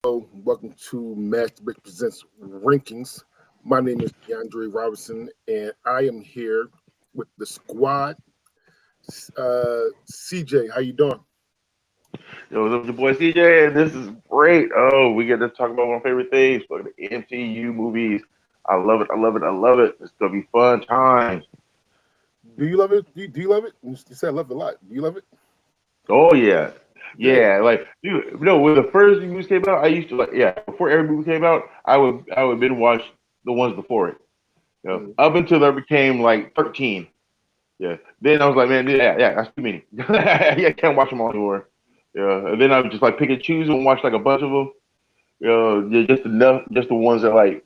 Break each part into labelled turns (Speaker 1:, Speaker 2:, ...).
Speaker 1: Hello, welcome to Master Break Presents Rankings. My name is DeAndre Robinson, and I am here with the squad. CJ, how you doing?
Speaker 2: Yo, what's up, your boy CJ, and this is great. Oh, we get to talk about one of my favorite things, like the MCU movies. I love it. I love it. I love it. It's gonna be fun times.
Speaker 1: Do you love it? Do you love it? You said I love it a lot. Do you love it?
Speaker 2: Oh yeah,
Speaker 1: Good.
Speaker 2: yeah. Like, dude, when the first movies came out, I used to like, yeah. Before every movie came out, I would binge watch the ones before it.
Speaker 1: Mm.
Speaker 2: Up until there became like 13. Yeah. Then I was like, man, yeah, that's too many. Yeah, I can't watch them all anymore. Yeah. And then I would just like pick and choose and watch like a bunch of them. Yeah, just enough, just the ones that like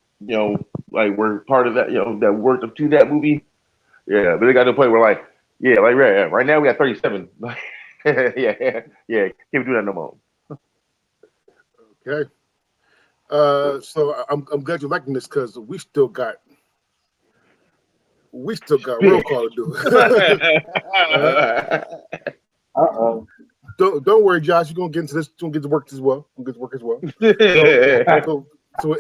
Speaker 2: were part of that, that worked up to that movie. Yeah, but they got to the point where like, yeah, like right now we got 37. Yeah, can't do that no more.
Speaker 1: Okay. So I'm glad you're liking this because we still got roll
Speaker 2: Big.
Speaker 1: call to do. All right.
Speaker 3: Uh-oh.
Speaker 1: Don't worry, Josh. You're gonna get into this. You're gonna get to work as well. You're gonna get to work as well. So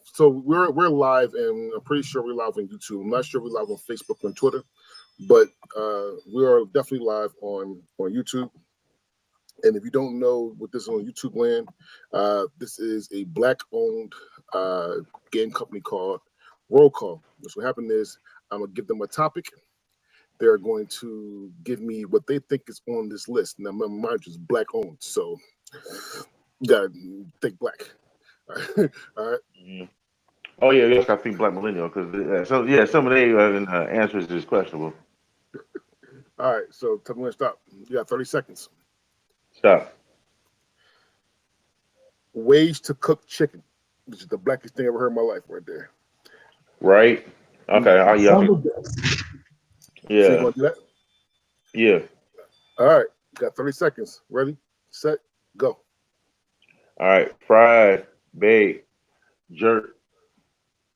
Speaker 1: so we're live, and I'm pretty sure we're live on YouTube. I'm not sure we're live on Facebook and Twitter, but we are definitely live on YouTube. And if you don't know what this is on YouTube land, this is a black-owned game company called Roll Call. So what happened is I'm gonna give them a topic. They're going to give me what they think is on this list. Now, my mind is black-owned, so you gotta think black. All right.
Speaker 2: Mhm. Oh yeah, yes, I think Black Millennial because some of the answers is questionable.
Speaker 1: All right. So tell me when to stop. You got 30 seconds.
Speaker 2: Stop.
Speaker 1: Ways to cook chicken, which is the blackest thing I ever heard in my life, right there.
Speaker 2: Right. Okay. Oh yeah.
Speaker 3: Some of the
Speaker 1: So you
Speaker 2: Yeah.
Speaker 1: gonna do that?
Speaker 2: Yeah.
Speaker 1: All right. You got 30 seconds. Ready, set, go.
Speaker 2: All right. Fried, baked, jerk,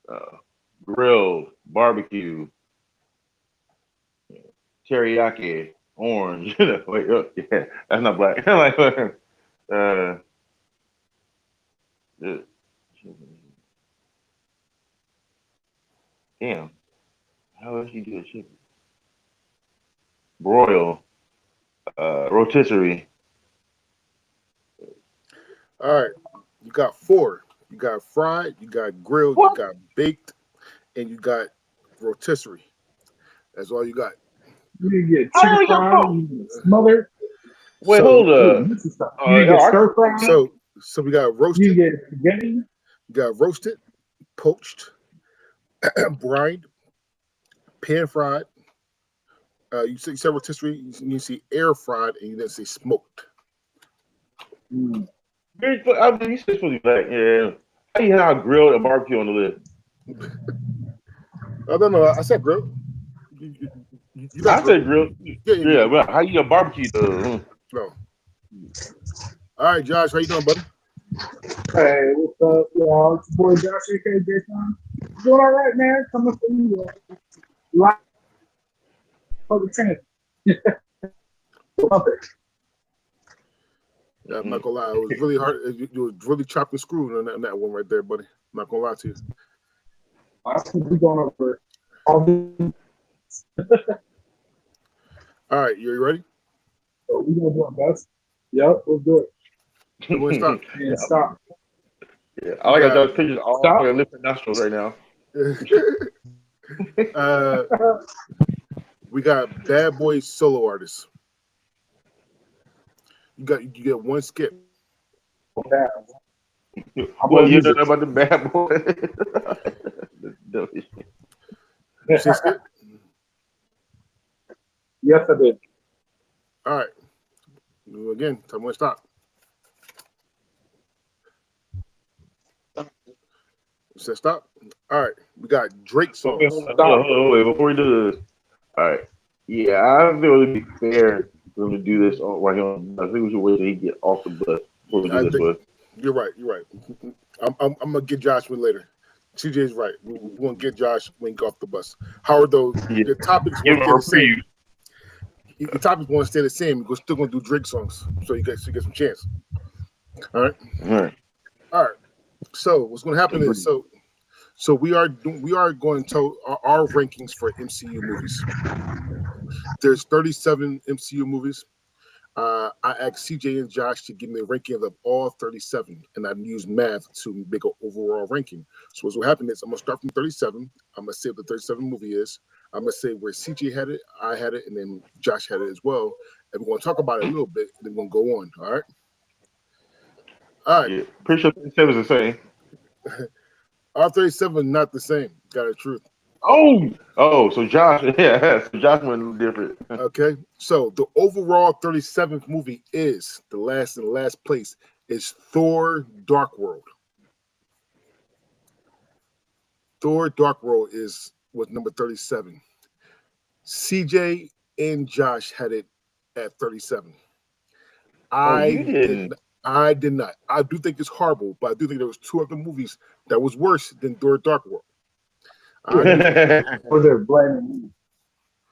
Speaker 2: uh, grilled, barbecue, teriyaki, orange. Wait, yeah, that's not black. Like, uh, uh, damn, how else you do a chicken? Broil, rotisserie.
Speaker 1: All right. You got four. You got fried, you got grilled, you
Speaker 2: What?
Speaker 1: got baked, and you got rotisserie. That's all you got.
Speaker 3: you get
Speaker 2: I
Speaker 3: chicken
Speaker 2: only got
Speaker 3: fried,
Speaker 2: four.
Speaker 3: you get smothered,
Speaker 2: Wait,
Speaker 1: So
Speaker 2: hold
Speaker 3: ooh,
Speaker 2: up.
Speaker 3: this is stuff. You get
Speaker 2: Yo, I
Speaker 3: stir fried,
Speaker 1: so we got
Speaker 3: you
Speaker 1: roasted,
Speaker 3: get spaghetti.
Speaker 1: you got roasted, poached, brined, pan fried. You said rotisserie. You see air fried, and you didn't say smoked.
Speaker 3: Mm.
Speaker 2: I mean, you said supposed to be black. Yeah. How you have grilled and barbecue on the list?
Speaker 1: I don't know. I said grilled. You, you got
Speaker 2: I
Speaker 1: grilled.
Speaker 2: said grilled.
Speaker 1: Yeah,
Speaker 2: Yeah, well, how you got barbecue though?
Speaker 1: no. All right, Josh, how you doing, buddy?
Speaker 3: Hey, what's up, y'all? It's your boy Josh, aka Jason. Doing all right, man. Coming for you. Live for the chance. Love it.
Speaker 1: Yeah, I'm not
Speaker 2: Mhm.
Speaker 1: gonna lie. It was really hard. You was really chopped and screwed on that one right there, buddy. I'm not gonna lie to you.
Speaker 3: I think we're going over all this.
Speaker 1: All right, you ready?
Speaker 3: So we're going to do our best. Yep, we'll do it.
Speaker 1: I'm gonna stop.
Speaker 3: And stop.
Speaker 2: Yeah, I
Speaker 1: We
Speaker 2: like
Speaker 1: got
Speaker 2: those pictures all
Speaker 3: Stop.
Speaker 2: fucking lips and nostrils right now.
Speaker 1: uh, we got bad boy solo artists. You get one skip.
Speaker 3: Bad. How
Speaker 2: Well,
Speaker 3: about
Speaker 2: you don't
Speaker 3: music?
Speaker 2: know about the bad boy.
Speaker 1: You say skip.
Speaker 3: Yes, I did.
Speaker 1: All right. Again, tell me when to stop. You said stop. All right. We got Drake
Speaker 2: Okay,
Speaker 1: songs.
Speaker 2: wait. Before we do this, all right. Yeah, I think it would be fair for him to do this right here. I think we should wait till he get off the bus before we do
Speaker 1: I
Speaker 2: this,
Speaker 1: think
Speaker 2: but
Speaker 1: you're right. You're right. I'm gonna get Josh one later. CJ's right. We're gonna get Josh when he get off the bus. Howard, though,
Speaker 2: yeah,
Speaker 1: the topics
Speaker 2: give
Speaker 1: won't
Speaker 2: him
Speaker 1: stay
Speaker 2: a
Speaker 1: the same.
Speaker 2: preview.
Speaker 1: The topics won't stay the same. We're still gonna do Drake songs, so you get some chance. All right.
Speaker 2: All right.
Speaker 1: So what's going to happen is so we are going to our rankings for MCU movies. There's 37 MCU movies. I asked CJ and Josh to give me a ranking of all 37, and I used math to make an overall ranking. So what's going to happen is I'm going to start from 37. I'm going to say what the 37 movie is. I'm going to say where CJ had it, I had it, and then Josh had it as well. And we're going to talk about it a little bit, and then we're going to go on. All right. All right.
Speaker 2: Yeah, pretty sure 37 is the same.
Speaker 1: Our 37 is not the same. Got the truth.
Speaker 2: So Josh, yeah, so Josh went different.
Speaker 1: Okay. So the overall 37th movie is the last place is Thor: Dark World. Thor: Dark World was number 37. CJ and Josh had it at 37.
Speaker 2: You didn't.
Speaker 1: I did not. I do think it's horrible, but I do think there was two other movies that was worse than Thor: Dark World.
Speaker 3: For their blaming me.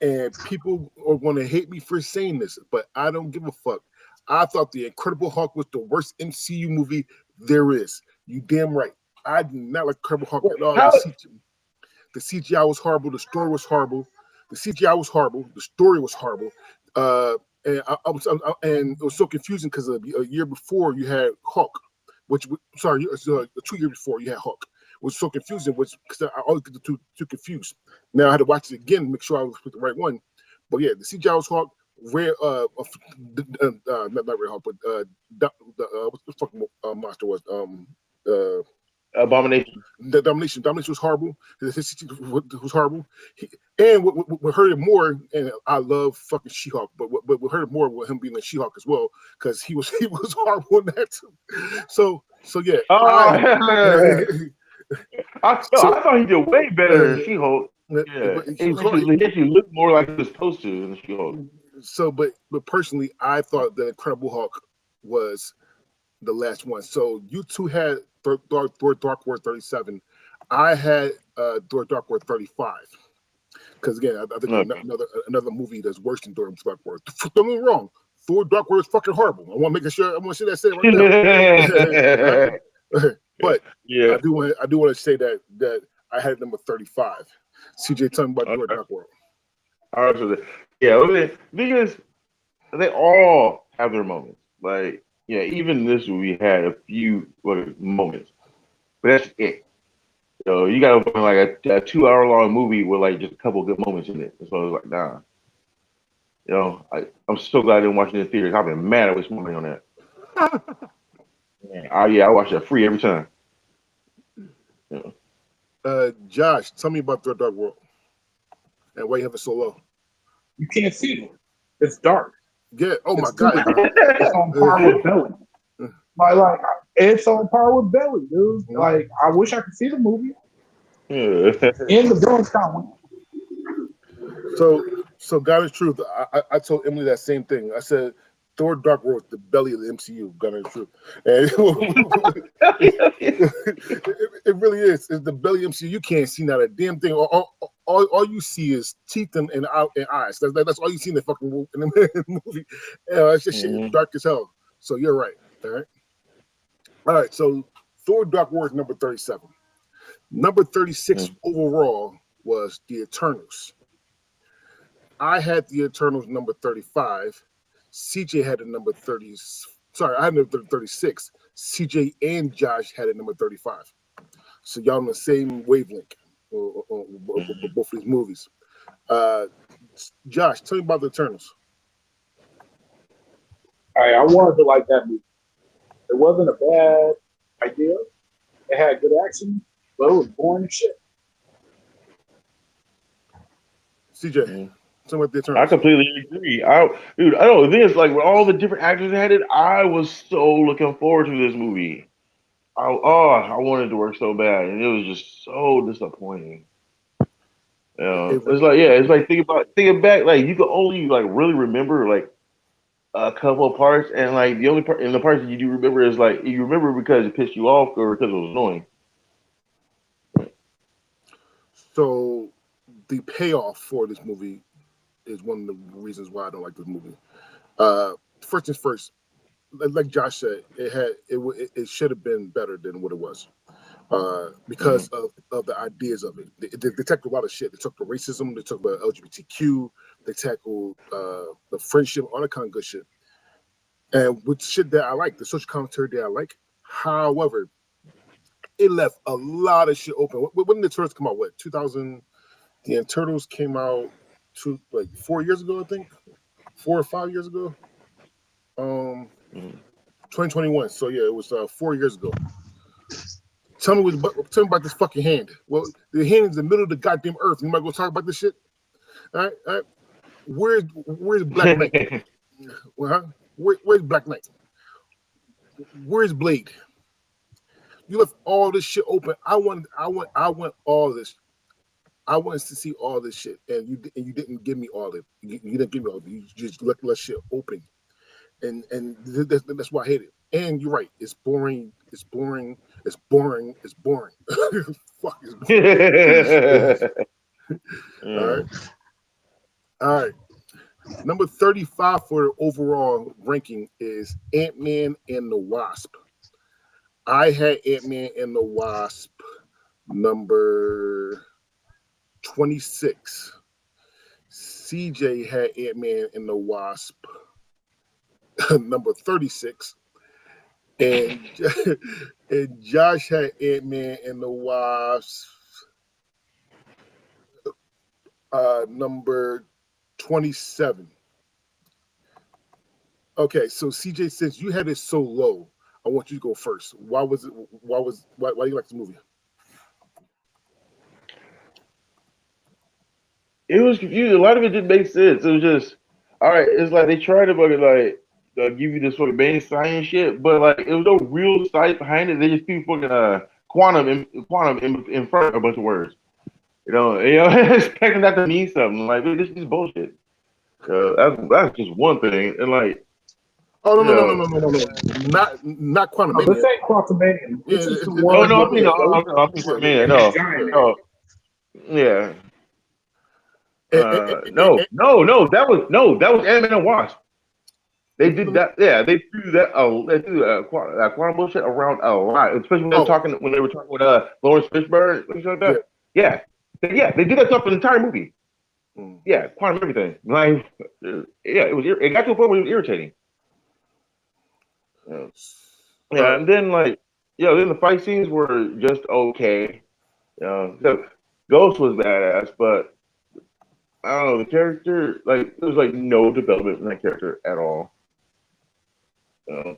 Speaker 1: And people are going to hate me for saying this, but I don't give a fuck. I thought The Incredible Hulk was the worst MCU movie there is. You damn right. I did not like Incredible Hulk at all. The CGI was horrible. The story was horrible. The CGI was horrible. The story was horrible. And it was so confusing because a year before you had Hulk, 2 years before you had Hulk. It was so confusing, because I always get the two confused. Now I had to watch it again, make sure I was with the right one. But yeah, the CGI was Hulk. Not Red Hulk, but what the fucking monster was?
Speaker 2: Abomination.
Speaker 1: The Domination was horrible. His was horrible. And what hurt it more, and I love fucking She-Hulk, but what hurt it more with him being a She-Hulk as well, because he was horrible in that too. So yeah.
Speaker 2: I thought he did way better than She-Hulk. Yeah, he actually looked more like he was supposed to in She-Hulk.
Speaker 1: So, but personally, I thought the Incredible Hulk was the last one. So you two had Thor: Dark World 37. I had Thor: Dark World 35. Because again, I think another movie that's worse than Thor: Dark World. Don't get me wrong, Thor: Dark World is fucking horrible. I want to make sure that said right now. But yeah, I do want to say that I had number 35. CJ, tell me about Thor: Dark World.
Speaker 2: All right, so because they all have their moments. Like, yeah, even this movie had a few moments, but that's it. So you got to find like a 2 hour long movie with like just a couple of good moments in it. So I was like, nah. I'm so glad I didn't watch it in the theaters. I've been mad I wasted money on that. I watch that free every time.
Speaker 1: Yeah. Josh, tell me about Thor: Dark World and why you have it so low.
Speaker 3: You can't see it. It's dark.
Speaker 1: Yeah. Oh my God.
Speaker 3: It's on par with Belly. Like it's on par with Belly, dude. Like I wish I could see the movie. In the Bronx County.
Speaker 1: So God is truth. I told Emily that same thing. I said Thor: Dark World is the belly of the MCU. God is truth. And it really is. It's the belly of the MCU. You can't see not a damn thing. All you see is teeth and eyes. That's all you see in the fucking movie. It's just shit dark as hell. So you're right. All right. So Thor: Dark World is number 37. Number 36 overall was The Eternals. I had The Eternals number 35. CJ had it number 30. Sorry, I had number 36. CJ and Josh had it number 35. So y'all on the same wavelength on both of these movies. Josh, tell me about The Eternals.
Speaker 3: All right, I wanted to like that movie. It wasn't a bad idea. It had good action, but it was boring as shit.
Speaker 1: CJ, tell me about The Eternals.
Speaker 2: I completely agree. I don't know. This like with all the different actors that had it, I was so looking forward to this movie. I wanted it to work so bad, and it was just so disappointing. It's like thinking back, like you could only like really remember like a couple of parts, and like the only part and the parts that you do remember is like you remember because it pissed you off or because it was annoying.
Speaker 1: So the payoff for this movie is one of the reasons why I don't like this movie. First things first, like Josh said, it should have been better than what it was. because of the ideas of it. They tackled a lot of shit. They took the racism, they took about LGBTQ, they tackled the friendship, all that kind of good shit. And with shit that I like, the social commentary that I like. However, it left a lot of shit open. When did the Turtles come out? What, 2000? The Turtles came out like 4 years ago, I think. 4 or 5 years ago. 2021. So yeah, it was 4 years ago. Tell me about this fucking hand. Well, the hand is in the middle of the goddamn earth. You might go talk about this shit. All right. Where's Black Knight? Where's Black Knight? Where's Blade? You left all this shit open. I want all this. I wanted to see all this shit, and you didn't give me all of it. You didn't give me all of it. You just let shit open, and that's why I hate it. And you're right. It's boring. It's boring. It's boring. It's boring. Fuck. It's boring. All right. Number 35 for the overall ranking is Ant-Man and the Wasp. I had Ant-Man and the Wasp number 26. CJ had Ant-Man and the Wasp number 36. And Josh had Ant-Man and the Wasp number 27. Okay, so CJ, since you had it so low, I want you to go first. Why do you like the movie?
Speaker 2: It was confusing. A lot of it didn't make sense. It was just, all right. It's like they tried to fucking give you this fucking main science shit, but like it was no real science behind it. They just threw fucking quantum in front of a bunch of words. Expecting that to mean something. Like this is bullshit. That's just one thing, and like.
Speaker 1: Oh no! Not quantum.
Speaker 3: No, this ain't Quantumania. This is the
Speaker 2: Oh
Speaker 3: one.
Speaker 2: no, no. Yeah. No. That was Ant-Man and Wasp. They did that. Yeah, they threw that. They threw quantum bullshit around a lot, especially when they were talking with Lawrence Fishburne, things like that. Yeah, they did that stuff for the entire movie. Yeah, quantum everything. Like, it got to a point where it was irritating. Yeah, and then then the fight scenes were just okay. Ghost was badass, but I don't know, the character, there was no development in that character at all. And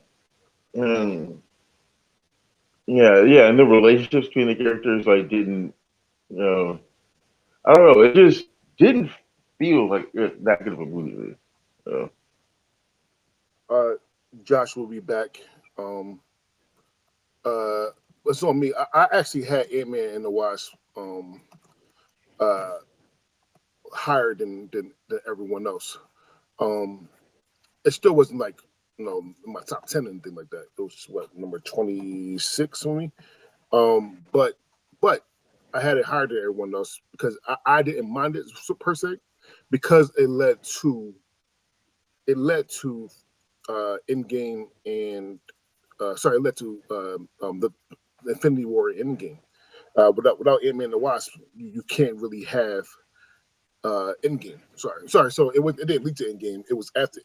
Speaker 2: the relationships between the characters didn't, I don't know, it just didn't feel like that good of a movie.
Speaker 1: Josh will be back. What's on me? I actually had Ant-Man and the Wasp higher than everyone else. It still wasn't in my top 10 and anything like that. It was number 26 for me. But I had it higher than everyone else because I didn't mind it per se, because it led to Endgame and it led to the Infinity War Endgame. Without Ant-Man and the Wasp, you can't really have Endgame. Sorry. So it didn't lead to Endgame. It was after.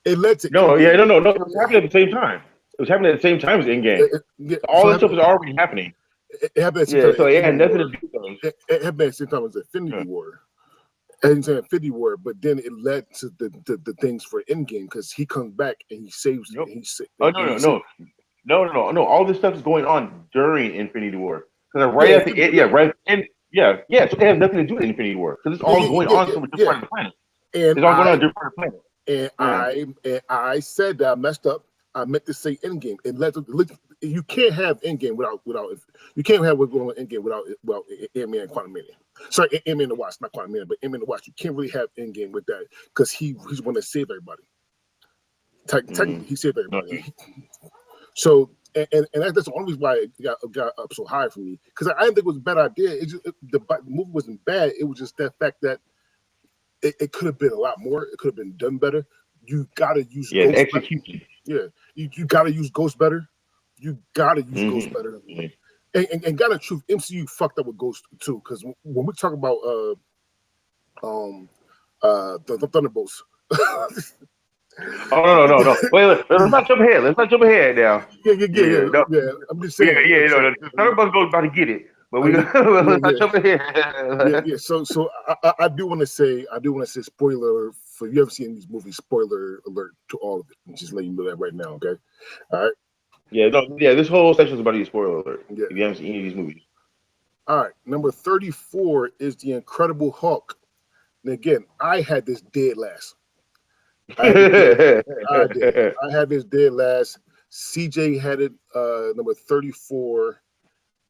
Speaker 1: It led to.
Speaker 2: No. Endgame. No. It was happening at the same time. It was happening at the same time as Endgame. All this stuff was already happening.
Speaker 1: It happened at the same time.
Speaker 2: So it had nothing to do with those.
Speaker 1: It happened at the same time as Infinity War. And Infinity War, but then it led to the things for Endgame because he comes back and he saves.
Speaker 2: Nope.
Speaker 1: No.
Speaker 2: No. All this stuff is going on during Infinity War. Because right at the end, so it has nothing to do with Infinity War because it's all going on from a different part of the planet.
Speaker 1: And
Speaker 2: it's all going on a different part of the planet.
Speaker 1: And I said that I messed up. I meant to say Endgame. It led to, you can't have Endgame without you can't have what's going on in Endgame without Ant-Man and Quantumania. Sorry, Ant-Man and the Wasp, not Quantumania, but Ant-Man and the Wasp. You can't really have Endgame with that because he's going to save everybody. Technically, he saved everybody. So and that's the only reason why it got up so high for me, because I didn't think it was a bad idea. The movie wasn't bad. It was just that fact that it could have been a lot more. It could have been done better. You got to use
Speaker 2: execution.
Speaker 1: You got to use Ghost better. You gotta use Ghost
Speaker 2: Mm-hmm.
Speaker 1: better. And gotta truth, MCU fucked up with Ghost too, because when we talk about the Thunderbolts.
Speaker 2: Oh no. Wait, let's not jump ahead. Let's not jump ahead now. No.
Speaker 1: Yeah. I'm just saying.
Speaker 2: The Thunderbolts goes about to get it, but we let's not jump ahead.
Speaker 1: So I do want to say, spoiler for you ever seen these movies, spoiler alert to all of it. I'm just letting you know that right now, okay? All right.
Speaker 2: This whole section is about to be a spoiler alert.
Speaker 1: Yeah.
Speaker 2: If you haven't seen any of these movies.
Speaker 1: All right. Number 34 is the Incredible Hulk. And again, I had this dead last. I had this dead last. CJ had it number 34,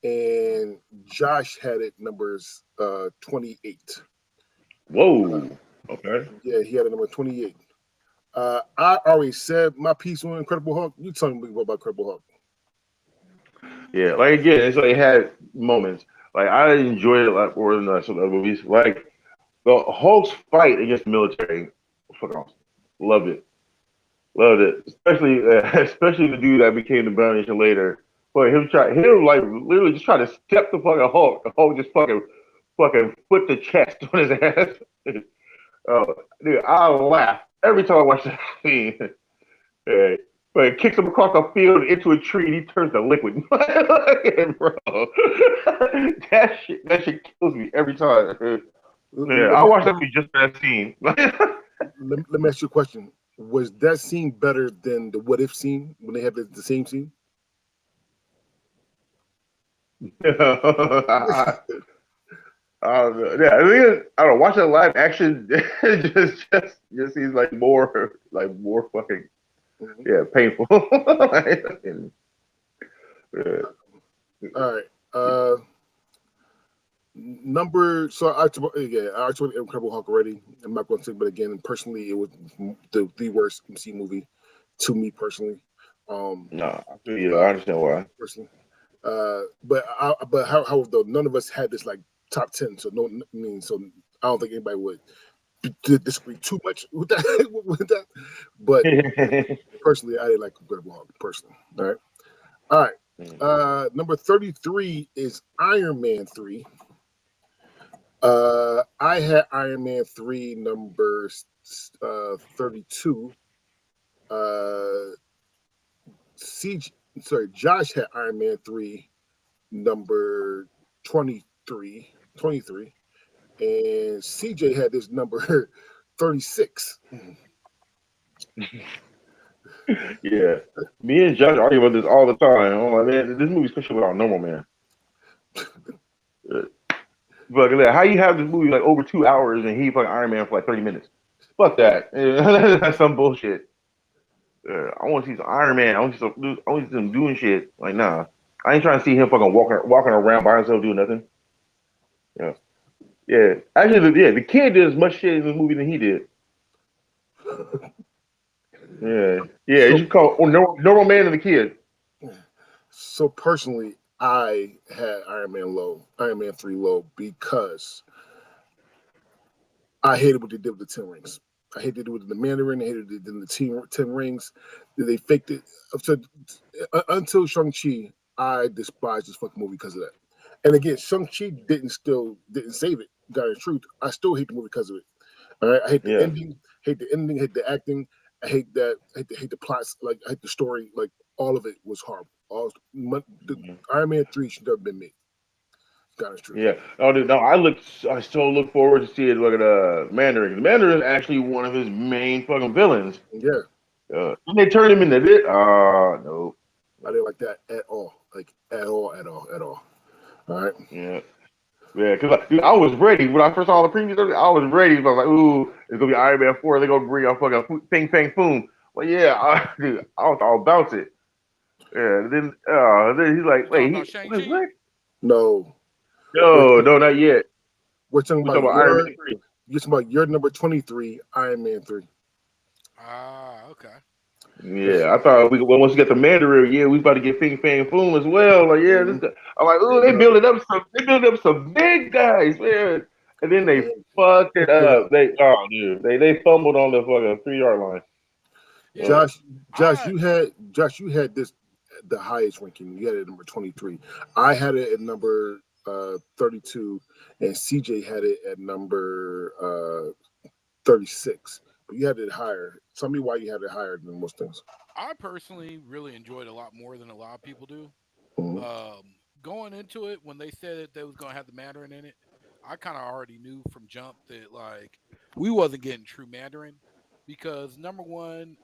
Speaker 1: and Josh had it numbers 28.
Speaker 2: Whoa. Okay.
Speaker 1: Yeah, he had it number 28. I already said my piece on Incredible Hulk. You tell me what about Incredible Hulk.
Speaker 2: Yeah, like again, it's like it had moments. Like I enjoyed it a lot more than some other movies. Like the Hulk's fight against the military, fuck off. Loved it. Especially the dude that became the Bounty later. But him like literally just try to step the fucking Hulk. The Hulk just fucking put the chest on his ass. Dude, I laugh every time I watch that scene. But it kicks him across the field into a tree and he turns to liquid. Bro, that shit kills me every time. Yeah, I watch that movie just for that scene.
Speaker 1: Let me ask you a question. Was that scene better than the What If scene when they had the same scene?
Speaker 2: I don't know. Yeah, I don't know. Watching live action just seems like more fucking painful.
Speaker 1: All right. Number so I told Incredible Hulk already. I'm not going to say, but again, personally, it was the worst MC movie to me personally.
Speaker 2: No, I feel you. I understand why.
Speaker 1: Personally, but how though none of us had this like top 10, so I don't think anybody would disagree too much with that. But personally, I didn't like Incredible Hulk personally. All right. Number 33 is Iron Man 3. I had Iron Man 3 number 32. Josh had Iron Man 3 number 23, and CJ had this number 36.
Speaker 2: Yeah, me and Josh argue about this all the time. I'm like, man, this movie's special without Normal Man. But how you have this movie like over 2 hours and he fucking Iron Man for like 30 minutes? Fuck that. That's some bullshit. I want to see some Iron Man. I want to see them doing shit. Like, nah. I ain't trying to see him fucking walking around by himself doing nothing. Yeah. Actually, the kid did as much shit in the movie than he did. Yeah. You should call Normal Man and the Kid.
Speaker 1: So personally, I had Iron Man 3 low, because I hated what they did with the 10 rings. I hated it with the Mandarin. I hated it in the 10 rings. They faked it. Until Shang-Chi, I despised this fucking movie because of that. And again, Shang-Chi didn't save it. Got the truth. I still hate the movie because of it. All right. I hate the ending, hate the acting. I hate that. I hate the plots. Like, I hate the story. Like, all of it was horrible. Iron Man 3 should have been made. God's truth.
Speaker 2: Yeah. Oh, dude, no. I still look forward to seeing Mandarin. The Mandarin is actually one of his main fucking villains.
Speaker 1: Yeah.
Speaker 2: When they turned him into this, no.
Speaker 1: I didn't like that at all. Like, at all. All right.
Speaker 2: Yeah. Yeah, because I was ready when I first saw the previews. I was ready. I was like, "Ooh, it's gonna be Iron Man 4. They're gonna bring out fucking Ping Pang Boom." Well, yeah, I was all about it. Yeah. Then he's like, "Wait, what?
Speaker 1: No,
Speaker 2: not yet."
Speaker 1: We're talking about
Speaker 2: Iron Man 3.
Speaker 1: You're talking about your number 23, Iron Man 3.
Speaker 4: Okay.
Speaker 2: Yeah, I thought once we get the Mandarin, we about to get Ping Pang Boom as well. Like, I'm like, oh, they building up some big guys, man. And then they fucked it up. They fumbled on the fucking 3-yard line.
Speaker 1: Josh, you had this the highest ranking. You had it at number 23. I had it at number 32, and CJ had it at number 36. But you had it higher. Tell me why you had it higher than most things.
Speaker 4: I personally really enjoyed it a lot more than a lot of people do.
Speaker 1: Mhm.
Speaker 4: Going into it, when they said that they was gonna have the Mandarin in it, I kind of already knew from jump that like we wasn't getting true Mandarin because number one,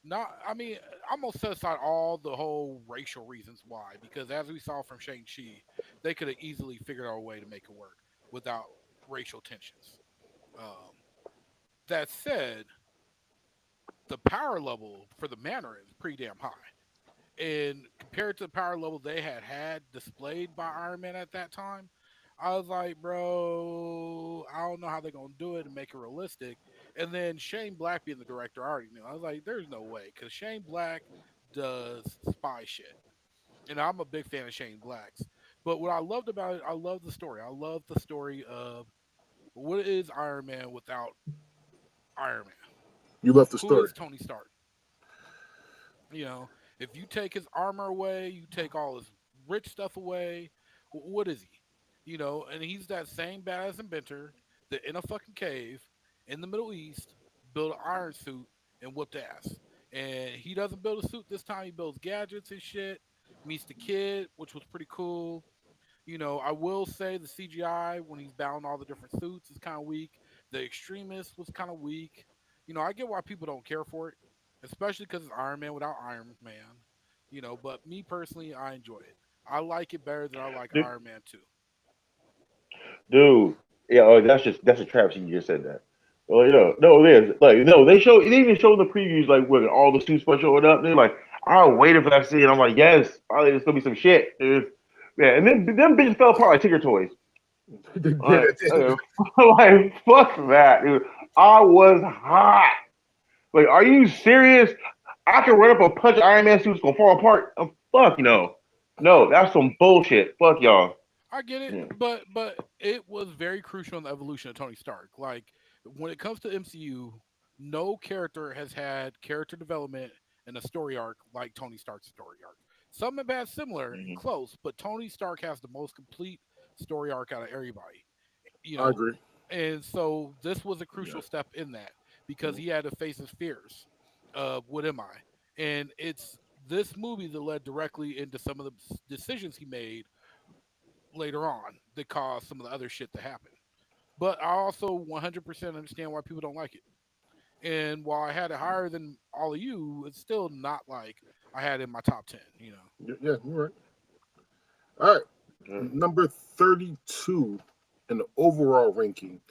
Speaker 4: not I mean I'm gonna set aside all the whole racial reasons why because as we saw from Shang Chi, they could have easily figured out a way to make it work without racial tensions. Um, that said, the power level for the Mandarin is pretty damn high. And compared to the power level they had displayed by Iron Man at that time, I was like, bro, I don't know how they're gonna do it and make it realistic. And then Shane Black being the director, I already knew. I was like, there's no way because Shane Black does spy shit, and I'm a big fan of Shane Black's. But what I loved about it, I love the story. I love the story of what is Iron Man without Iron Man?
Speaker 1: You left the
Speaker 4: Who
Speaker 1: story.
Speaker 4: is Tony Stark? You know, if you take his armor away, you take all his rich stuff away, what is he? You know, and he's that same badass inventor that in a fucking cave in the Middle East built an iron suit and whooped ass. And he doesn't build a suit this time, he builds gadgets and shit. Meets the kid, which was pretty cool. You know, I will say the CGI when he's bound all the different suits is kind of weak. The extremist was kind of weak. You know, I get why people don't care for it, especially because it's Iron Man without Iron Man. You know, but me personally, I enjoy it. I like it better than I like
Speaker 2: Dude,
Speaker 4: Iron Man 2.
Speaker 2: dude, yeah, oh, that's a travesty. You just said that. Well, yeah, no, it is. Like, no, they even showed the previews like with all the suits first showing up. They're like, I waited for that scene. I'm like, yes, finally, there's gonna be some shit, dude. Yeah, and then them bitches fell apart like Tinker Toys.
Speaker 1: They did
Speaker 2: Like,
Speaker 1: it.
Speaker 2: like fuck that, dude. I was hot. Like, are you serious? I can run up and punch Iron Man suits gonna fall apart. Fuck no, no, that's some bullshit. Fuck y'all.
Speaker 4: I get it,
Speaker 2: Yeah.
Speaker 4: but it was very crucial in the evolution of Tony Stark. Like when it comes to MCU, no character has had character development and a story arc like Tony Stark's story arc. Some have had similar and
Speaker 2: Mhm.
Speaker 4: close, but Tony Stark has the most complete story arc out of everybody. You
Speaker 1: I
Speaker 4: know,
Speaker 1: agree.
Speaker 4: and so this was a
Speaker 2: Yeah.
Speaker 4: crucial step in that because
Speaker 1: Mhm.
Speaker 4: he had to face his fears of what am I? And it's this movie that led directly into some of the decisions he made later on that caused some of the other shit to happen. But I also 100% understand why people don't like it. And while I had it higher than all of you, it's still not like I had it in my top 10, you know.
Speaker 1: Yeah, you're right. All right.
Speaker 2: Yeah.
Speaker 1: Number 32 in the overall ranking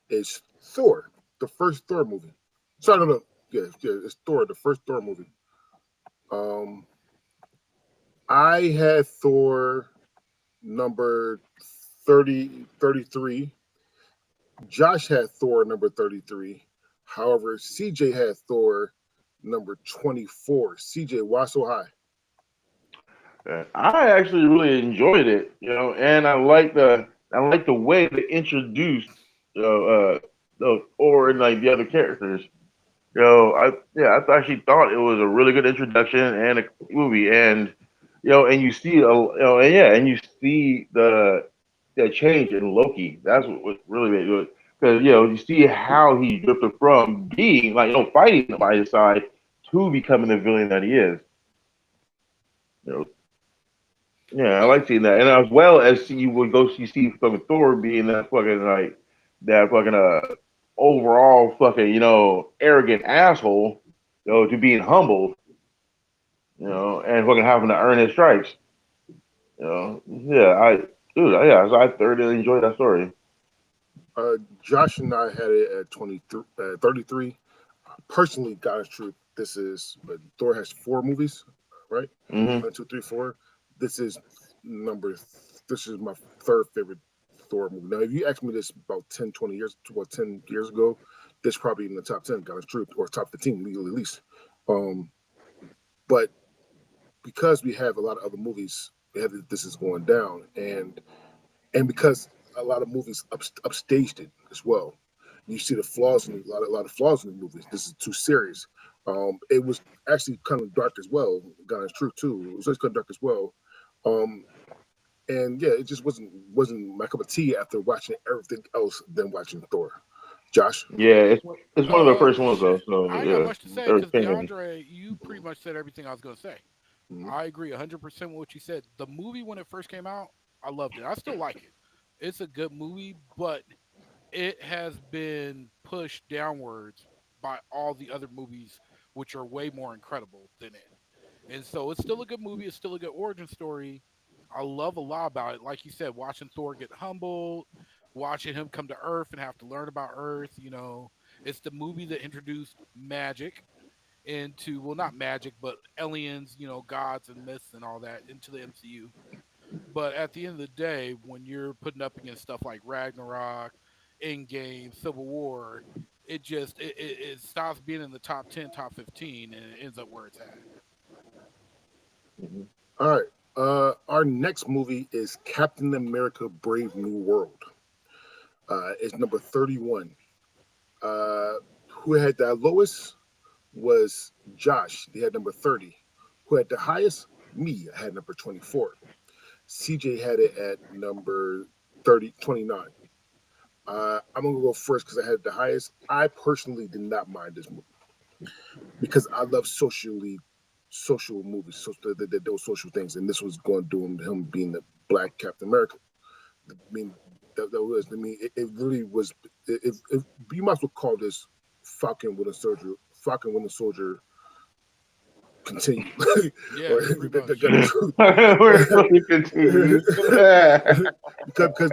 Speaker 1: is Thor, the first Thor movie. Sorry, no, no. Yeah, it's Thor, the first Thor movie. Um, I had Thor number 33. Josh had Thor number 33. However, CJ had Thor number 24. CJ, why so high?
Speaker 2: I actually really enjoyed it, and I like the way they introduced, you know, or like the other characters. I actually thought it was a really good introduction and a movie, and and you see, and yeah, and you see the change in Loki. That's what really made it good because you see how he drifted from being like fighting by his side to becoming the villain that he is. You know, yeah, I
Speaker 4: Yeah,
Speaker 2: like seeing that, and as well as you see fucking Thor being that fucking like that fucking overall fucking arrogant asshole, to being humbled, and fucking having to earn his stripes, yeah, I thoroughly enjoyed that story.
Speaker 1: Josh and I had it at 33. Personally, God's truth, this is, Thor has four movies, right?
Speaker 2: Hmm.
Speaker 1: One, two, three, four. This is number, this is my third favorite Thor movie. Now, if you asked me this about 10, 20 years, 10 years ago, this probably in the top 10, God's truth, or top 15, legally at least. Um, but because we have a lot of other movies, we have this is going down, and because a lot of movies upstaged it as well. You see the flaws in a lot of flaws in the movies. This is too serious. It was actually kind of dark as well. God's truth too. It was just kind of dark as well. Um, and yeah, it just wasn't my cup of tea after watching everything else than watching Thor. Josh.
Speaker 2: Yeah, it's one of the first ones though.
Speaker 4: Shit.
Speaker 2: So
Speaker 4: I ain't got
Speaker 2: yeah,
Speaker 4: much to say
Speaker 2: or
Speaker 4: because
Speaker 2: opinion.
Speaker 4: DeAndre, you pretty much said everything I was gonna say.
Speaker 1: Mhm.
Speaker 4: I agree 100% with what you said. The movie when it first came out, I loved it. I still like it. It's a good movie, but it has been pushed downwards by all the other movies, which are way more incredible than it. And so it's still a good movie. It's still a good origin story. I love a lot about it. Like you said, watching Thor get humbled, watching him come to Earth and have to learn about Earth. It's the movie that introduced magic into, well, not magic, but aliens, gods and myths and all that into the MCU. But at the end of the day, when you're putting up against stuff like Ragnarok, Endgame, Civil War, it stops being in the top 10, top 15, and it ends up where it's at.
Speaker 2: Mhm.
Speaker 1: All right. Our next movie is Captain America: Brave New World. It's number 31. Uh, who had the lowest was Josh. He had number 30. Who had the highest? Me. I had number 24. CJ had it at number 29. I'm gonna go first because I had the highest. I personally did not mind this movie because I love social movies, those social things, and this was going doing him being the Black Captain America. I mean, that was. I mean, it really was. If you might as well call this Falcon Winter Soldier continue.
Speaker 4: Yeah,
Speaker 1: Or
Speaker 4: pretty much.
Speaker 2: We're supposed to continue.
Speaker 1: because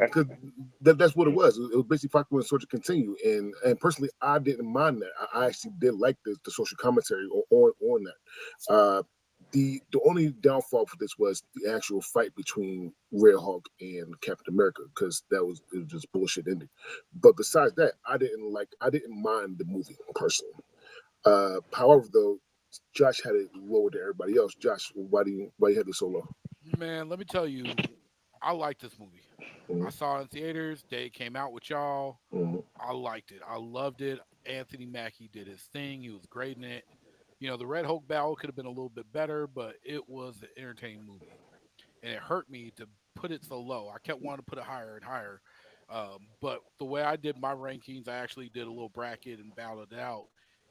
Speaker 1: that's what it was. It was basically Falcon Winter Soldier continue, and personally, I didn't mind that. I actually did like the social commentary on that. The only downfall for this was the actual fight between Red Hulk and Captain America because it was just bullshit ending. But besides that, I didn't mind the movie personally. However, though, Josh had it lower than everybody else. Josh, why you have it so low?
Speaker 4: Man, let me tell you, I like this movie. I
Speaker 1: Mhm,
Speaker 4: saw it in theaters. Day it came out with y'all.
Speaker 1: mhm,
Speaker 4: I liked it. I loved it. Anthony Mackie did his thing. He was great in it. The Red Hulk battle could have been a little bit better, but it was an entertaining movie. And it hurt me to put it so low. I kept wanting to put it higher and higher. But the way I did my rankings, I actually did a little bracket and battled it out.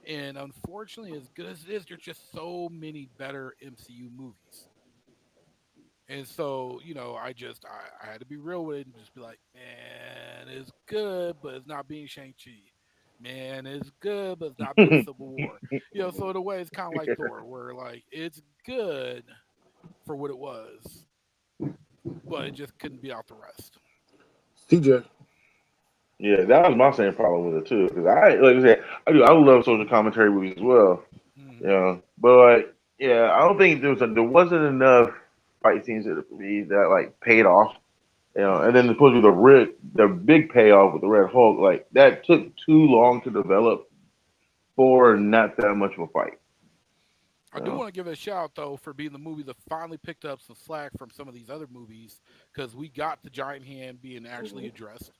Speaker 4: And unfortunately, as good as it is, there's just so many better MCU movies. And so, I had to be real with it and just be like, man, it's good, but it's not being Shang-Chi. Man, it's good, but it's not being Civil War. So in a way, it's kind of like Thor, where like it's good for what it was, but it just couldn't beat out the rest.
Speaker 1: CJ.
Speaker 2: Yeah, that was my same problem with it too. Because like I said, I love social commentary movies as well.
Speaker 4: Hmm.
Speaker 2: Yeah, but yeah, I don't think there wasn't enough fight scenes for me that like paid off. And then
Speaker 4: Hmm.
Speaker 2: supposed to be the big payoff with the Red Hulk, like that took too long to develop for not that much of a fight.
Speaker 4: I do
Speaker 2: You
Speaker 4: want to give it a shout out though for being the movie that finally picked up some slack from some of these other movies because we got the giant hand being actually
Speaker 1: Mhm,
Speaker 4: addressed,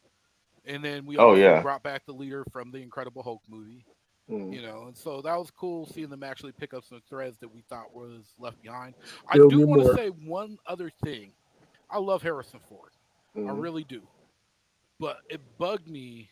Speaker 4: and then we
Speaker 2: Oh
Speaker 4: also
Speaker 2: yeah.
Speaker 4: brought back the leader from the Incredible Hulk movie.
Speaker 1: mhm.
Speaker 4: And so that was cool seeing them actually pick up some threads that we thought was left behind. I
Speaker 1: Still
Speaker 4: do
Speaker 1: need
Speaker 4: want to
Speaker 1: more.
Speaker 4: say one other thing. I love Harrison Ford. I
Speaker 1: Mhm.
Speaker 4: really do. But it bugged me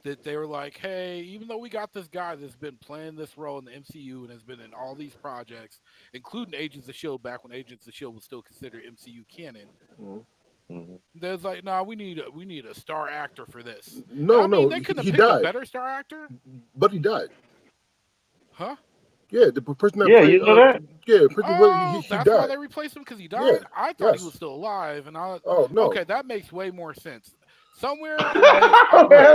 Speaker 4: that they were like, hey, even though we got this guy that's been playing this role in the MCU and has been in all these projects, including Agents of Shield back when Agents of Shield was still considered MCU canon,
Speaker 1: Mhm.
Speaker 2: Mhm.
Speaker 4: there's like, nah, we need a star actor for this. And
Speaker 1: No,
Speaker 4: I mean,
Speaker 1: no,
Speaker 4: they couldn't have
Speaker 1: he
Speaker 4: picked a
Speaker 1: died,
Speaker 4: better star actor,
Speaker 1: but he died.
Speaker 4: huh?
Speaker 1: Yeah, the person that
Speaker 2: Yeah,
Speaker 1: played,
Speaker 2: you know that?
Speaker 1: yeah, the person
Speaker 4: Oh,
Speaker 1: he
Speaker 4: that's why
Speaker 1: died.
Speaker 4: they replaced him because he
Speaker 1: Yeah,
Speaker 4: died. I thought he was
Speaker 1: yes.
Speaker 4: still alive, and
Speaker 1: Oh no.
Speaker 4: okay, that makes way more sense. Somewhere in the mix, I look,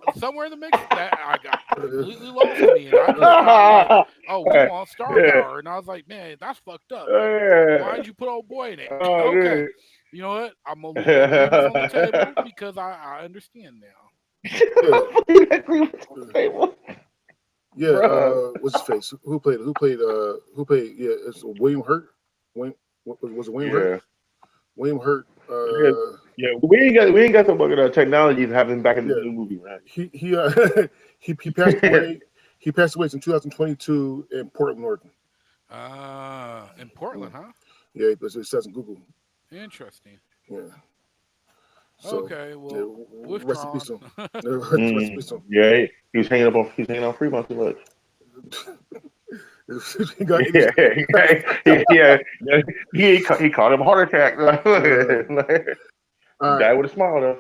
Speaker 4: somewhere in the mix that I got completely lost to me, and I just thought like, oh, we want star
Speaker 2: Yeah.
Speaker 4: power, and I was like, man, that's fucked up.
Speaker 2: Yeah.
Speaker 4: Why'd you put old boy in it?
Speaker 2: Oh,
Speaker 4: Okay,
Speaker 2: dude.
Speaker 4: you know what? I'm gonna leave that grievance on the table because I understand now.
Speaker 1: Yeah,
Speaker 2: That was on
Speaker 1: uh,
Speaker 2: the table,
Speaker 1: yeah.
Speaker 2: bro.
Speaker 1: What's his face? Who played? Yeah, it's William Hurt. Wayne, was it William Hurt?
Speaker 2: Yeah.
Speaker 1: William Hurt.
Speaker 2: Yeah. Yeah. We ain't got some fucking technologies happening back in this
Speaker 1: Yeah,
Speaker 2: new movie, man.
Speaker 1: he he passed away. He passed away in 2022 in Portland, Oregon.
Speaker 4: In Portland, huh?
Speaker 1: Yeah, that's what it says in Google.
Speaker 4: Interesting.
Speaker 1: Yeah. So,
Speaker 4: Okay,
Speaker 1: yeah,
Speaker 4: well,
Speaker 1: rest in
Speaker 4: withdrawn.
Speaker 1: peace to him. Rest in peace to him.
Speaker 2: Yeah, he was hanging on Fremont too much.
Speaker 1: He got
Speaker 2: Yeah, yeah. He caught him a heart attack.
Speaker 1: all right.
Speaker 2: Died with a smile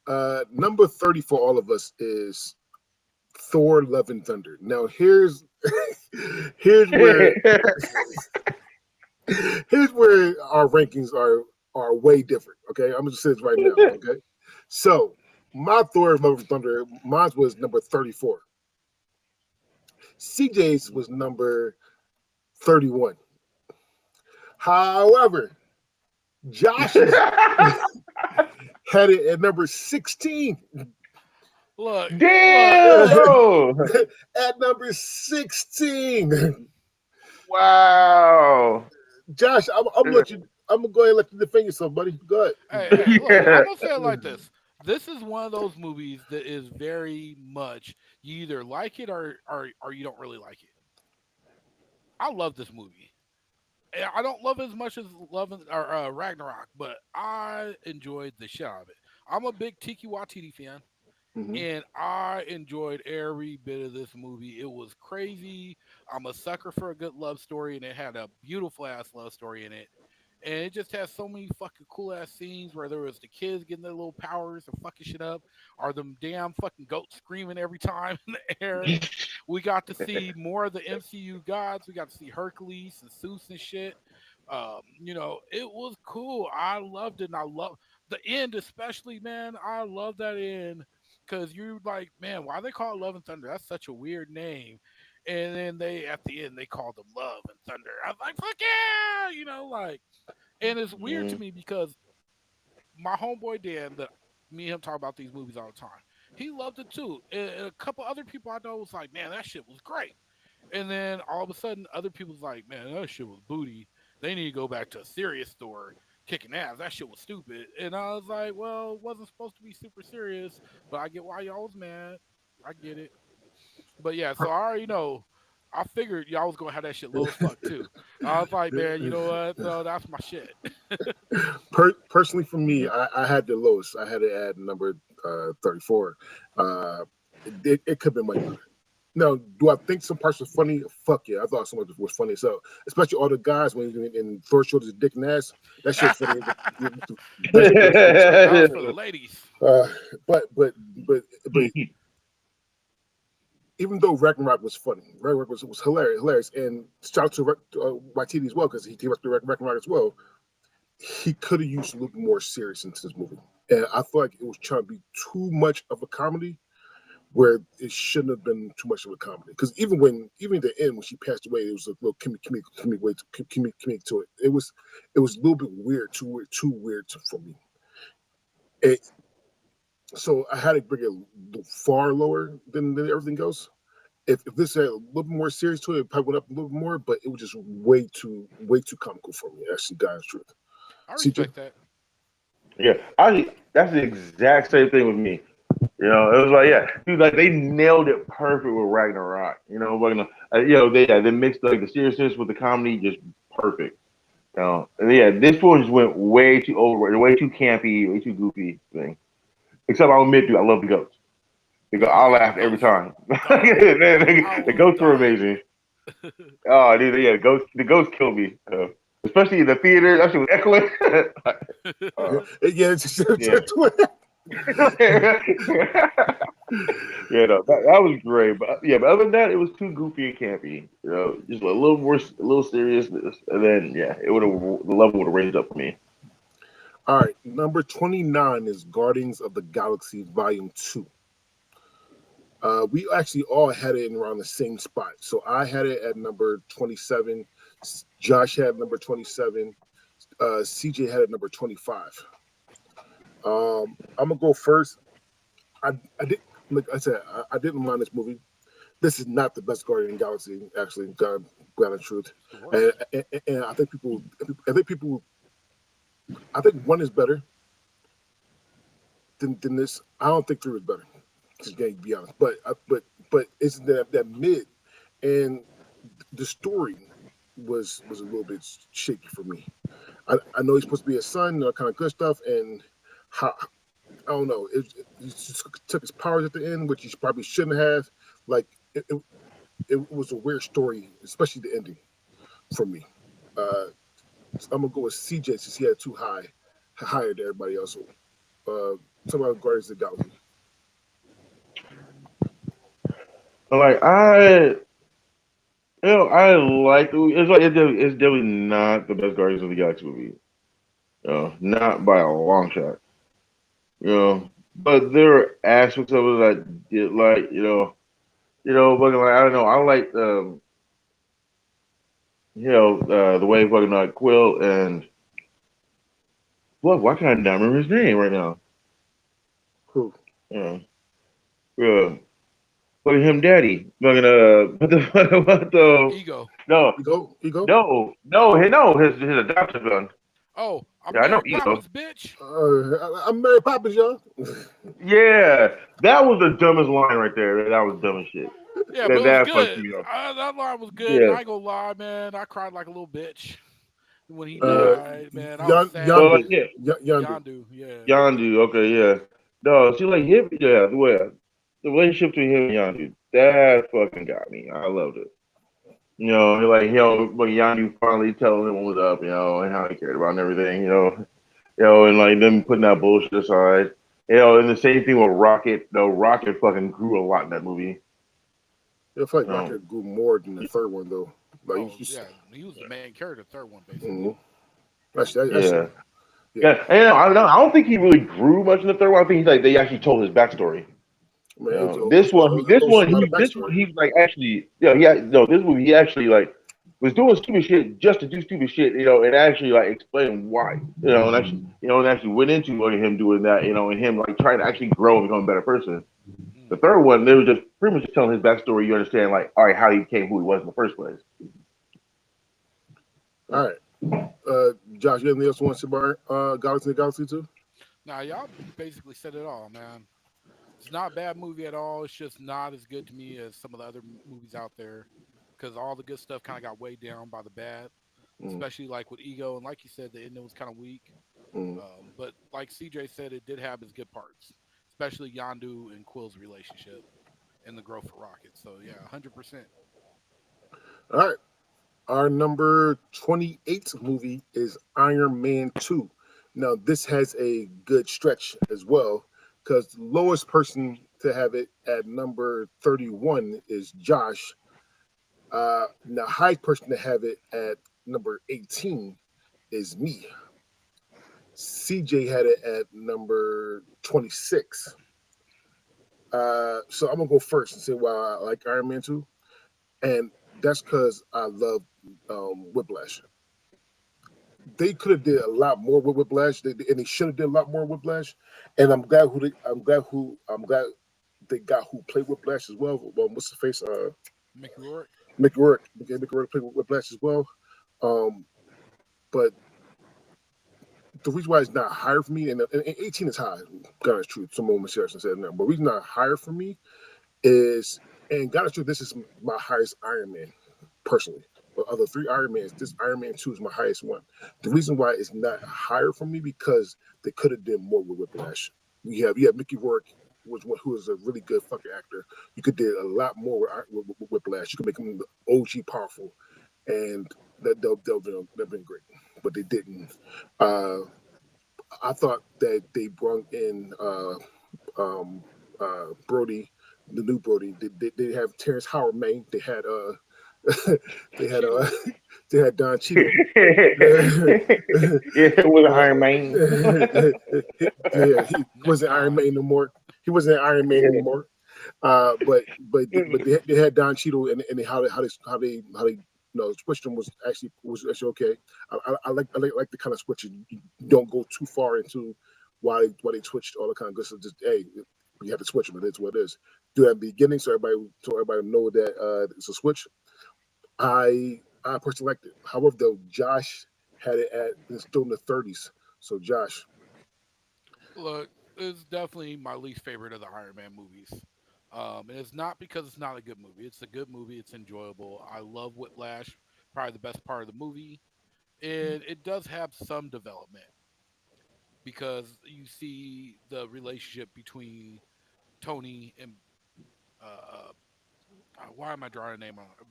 Speaker 2: though.
Speaker 1: Number 30 for all of us is Thor: Love and Thunder. Now here's here's where here's where our rankings are way different. Okay, I'm gonna say this right now. Okay, so my Thor: Love and Thunder, mine was number 34. CJ's was number 31. However, Josh's had it at number 16.
Speaker 4: Look,
Speaker 2: Damn, bro.
Speaker 1: At number 16.
Speaker 2: Wow.
Speaker 1: Josh, I'm gonna go ahead and let you defend yourself, buddy. Go ahead.
Speaker 4: hey, look, I'm gonna say it like this. This is one of those movies that is very much you either like it or you don't really like it. I love this movie. I don't love it as much as Ragnarok, but I enjoyed the shit out of it. I'm a big Tiki Watiti fan.
Speaker 1: Mm-hmm.
Speaker 4: And I enjoyed every bit of this movie. It was crazy. I'm a sucker for a good love story, and it had a beautiful ass love story in it. And it just has so many fucking cool ass scenes, whether it was the kids getting their little powers and fucking shit up, or them damn fucking goats screaming every time in the air. We got to see more of the MCU gods. We got to see Hercules and Zeus and shit. It was cool. I loved it, and I love the end, especially, man. I love that end because you're like, man, why they call it Love and Thunder? That's such a weird name. And then they, at the end, they called them Love and Thunder. I was like, fuck yeah, and it's weird to me because my homeboy Dan, that me and him talk about these movies all the time, he loved it too. And a couple other people I know was like, man, that shit was great. And then all of a sudden, other people's like, man, that shit was booty. They need to go back to a serious story, kicking ass. That shit was stupid. And I was like, well, it wasn't supposed to be super serious, but I get why y'all was mad. I get it. But yeah, so I already know. I figured y'all was gonna have that shit low as fuck too. I was like, man, you know what? No, that's my shit.
Speaker 1: Personally, for me, I had the lowest. I had to add number 34. It could have been much better. Now, do I think some parts were funny? Fuck yeah, I thought some of it was funny. So, especially all the guys when in Thor showed his dick and ass, that shit's funny.
Speaker 4: That was for the ladies.
Speaker 1: But even though Ragnarok was funny, Ragnarok was hilarious, and shout out to Waititi as well because he directed Ragnarok as well. He could have used a little bit more serious into this movie, and I feel like it was trying to be too much of a comedy where it shouldn't have been too much of a comedy. Because even at the end when she passed away, it was a little comedic way to it. It was a little bit weird, too weird for me. So I had to bring it far lower than everything else. If this had a little bit more serious to it, it probably went up a little bit more, but it was just way too comical for me. Actually, God's truth.
Speaker 4: I respect that.
Speaker 2: Yeah, that's the exact same thing with me. It was like, yeah, dude, like they nailed it perfect with Ragnarok. They mixed like the seriousness with the comedy, just perfect. And yeah, this one just went way too over, way too campy, way too goofy thing. Except I'll admit, dude, I love the goats. I laugh every time. The goats were amazing. Oh, dude, yeah, the ghosts killed me. Especially in the theater, that shit was echoing.
Speaker 1: Yeah.
Speaker 2: Yeah, no, that was great. But yeah, but other than that, it was too goofy and campy. Just a little seriousness, and then yeah, the level would have raised up for me.
Speaker 1: All right, number 29 is Guardians of the Galaxy Volume 2. We actually all had it in around the same spot. So I had it at number 27. Josh had number 27. CJ had it number 25. I'm gonna go first. I did, like I said, I didn't mind this movie. This is not the best Guardian of the Galaxy, actually. God the truth, and I think one is better than this. I don't think three is better. To be honest, but but it's that mid, and the story was a little bit shaky for me. I know he's supposed to be a son, kind of good stuff, and how I don't know. He just took his powers at the end, which he probably shouldn't have. Like it was a weird story, especially the ending for me. So I'm gonna go with CJ since he had too higher than everybody else. Uh, Talking about Guardians of the Galaxy.
Speaker 2: Like I like the movie. It's like it's definitely not the best Guardians of the Galaxy movie. Not by a long shot. But there are aspects of it that I did like. Fucking like I don't know. I like the way fucking Quill and what? Why can't I not remember his name right now?
Speaker 1: Who?
Speaker 2: Yeah, yeah. Fucking him, daddy. Fucking what the what the
Speaker 4: Ego.
Speaker 2: no
Speaker 1: Ego.
Speaker 2: no his adopted son.
Speaker 4: Oh, I'm
Speaker 2: Yeah, I know
Speaker 4: Mary
Speaker 2: Ego.
Speaker 4: Poppins, bitch.
Speaker 1: I'm Mary Poppins, y'all.
Speaker 2: Yeah, that was the dumbest line right there. That was dumb as shit.
Speaker 4: Yeah, but
Speaker 2: That
Speaker 4: it was
Speaker 2: that fucked
Speaker 4: good.
Speaker 2: me up.
Speaker 4: That line was good, and
Speaker 2: Yeah,
Speaker 4: I ain't gonna lie, man. I cried like a little bitch when he
Speaker 2: yeah.
Speaker 4: died, man. I was sad.
Speaker 2: But
Speaker 1: Yandu.
Speaker 2: like yeah,
Speaker 1: Yandu.
Speaker 4: Yondu, yeah.
Speaker 2: Yondu. Okay, yeah. No, see like him. Yeah, the relationship between him and Yondu. That fucking got me. I loved it. Like when Yondu finally telling him what was up, and how he cared about and everything, and like them putting that bullshit aside, and the same thing with Rocket. No, Rocket fucking grew a lot in that movie.
Speaker 1: I feel like
Speaker 2: You know,
Speaker 1: Rocket grew more than the third one though. Like
Speaker 4: Oh yeah, he was the main character, third one basically.
Speaker 1: mhm. Actually,
Speaker 2: yeah,
Speaker 1: yeah.
Speaker 2: yeah. And I don't know. I don't think he really grew much in the third one. I think he's like they actually told his backstory.
Speaker 1: Man, it
Speaker 2: This one,
Speaker 1: was a lot of
Speaker 2: this one,
Speaker 1: backstory.
Speaker 2: he was like actually, no, this movie, he actually like was doing stupid shit just to do stupid shit, and actually like explain why, and actually went into like, him doing that, and him like trying to actually grow and become a better person. The
Speaker 4: Mm.
Speaker 2: third one, they were just pretty much just telling his backstory. You understand, like, all right, how he became who he was in the first place.
Speaker 1: All right. Josh, you have anything else you want to say about Galaxy and Galaxy too?
Speaker 4: Now y'all basically said it all, man. It's not a bad movie at all. It's just not as good to me as some of the other movies out there because all the good stuff kind of got weighed down by the bad,
Speaker 1: Mm,
Speaker 4: especially like with Ego. And like you said, the ending was kind of weak.
Speaker 1: mm.
Speaker 4: But like CJ said, it did have its good parts, especially Yondu and Quill's relationship and the growth for Rocket. So yeah, 100%.
Speaker 1: All right. Our number 28 movie is Iron Man 2. Now, this has a good stretch as well because the lowest person to have it at number 31 is Josh. The highest person to have it at number 18 is me. CJ had it at number 26. So I'm going to go first and say why I like Iron Man 2. And that's because I love Whiplash. They could have did a lot more with Whiplash, and they should have did a lot more with Whiplash. And I'm glad they got who played Whiplash as well. What's the face?
Speaker 4: Mickey Rourke.
Speaker 1: Mickey Rourke. Mickey Rourke played with Whiplash as well. Um, but the reason why it's not higher for me, and 18 is high. God is true. Some moment Harrison said that, but the reason not higher for me is, and God is true. This is my highest Iron Man personally. But other three Iron Mans, this Iron Man 2 is my highest one. The reason why it's not higher for me because they could have done more with Whiplash. You have Mickey Rourke, who is a really good fucking actor. You could do a lot more with Whiplash. You could make him OG powerful, and they've been great, but they didn't. Uh, I thought that they brought in Brody, the new Brody. They have Terrence Howard May. They had they had
Speaker 4: Cheeto.
Speaker 1: they had Don Cheadle.
Speaker 2: Yeah, it was Iron Man.
Speaker 1: Yeah, he
Speaker 4: Next
Speaker 1: wasn't Iron
Speaker 4: time.
Speaker 1: Man no more. He wasn't Iron Man
Speaker 2: Yeah.
Speaker 1: anymore. But they had Don Cheadle and how they switched them was actually okay. I like the kind of switching. You don't go too far into why they switched all the kind of good stuff. Just hey, you have to switch them. It's what it is. Do that at the beginning so everybody know that it's a switch. I personally liked it. However, though Josh had it at it's still in the 30s. So Josh,
Speaker 4: Look, it's definitely my least favorite of the Iron Man movies. And it's not because it's not a good movie. It's a good movie. It's enjoyable. I love Whiplash, probably the best part of the movie. And it does have some development because you see the relationship between Tony and uh, why am I drawing a name on it?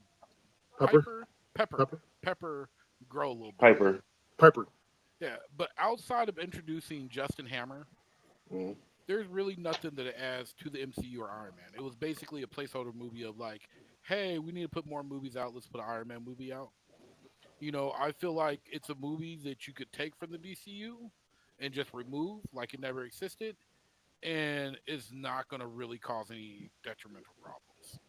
Speaker 1: Pepper,
Speaker 4: Piper? Pepper.
Speaker 1: Pepper,
Speaker 4: Pepper grow a little bit.
Speaker 2: Piper.
Speaker 1: Piper.
Speaker 4: Yeah, but outside of introducing Justin Hammer,
Speaker 1: Mm.
Speaker 4: there's really nothing that it adds to the MCU or Iron Man. It was basically a placeholder movie of like, hey, we need to put more movies out. Let's put an Iron Man movie out. I feel like it's a movie that you could take from the DCU and just remove like it never existed, and it's not going to really cause any detrimental problems.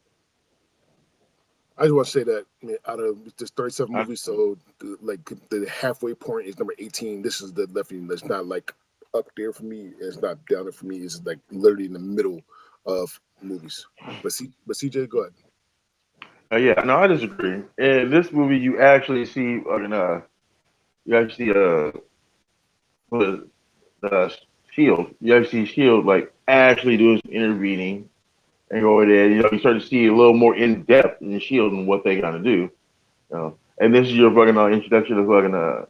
Speaker 1: I just want to say that, man, out of this 37
Speaker 2: I,
Speaker 1: movies, so like the halfway point is number 18. This is the definitely that's not like up there for me. It's not down there for me. It's like literally in the middle of movies. But CJ, go ahead.
Speaker 2: yeah, no, I disagree. In this movie, you actually see, you actually see, the Shield. You actually see Shield like actually doing some intervening and go over there. You start to see a little more in depth in Shield and what they gotta do. And this is your fucking introduction to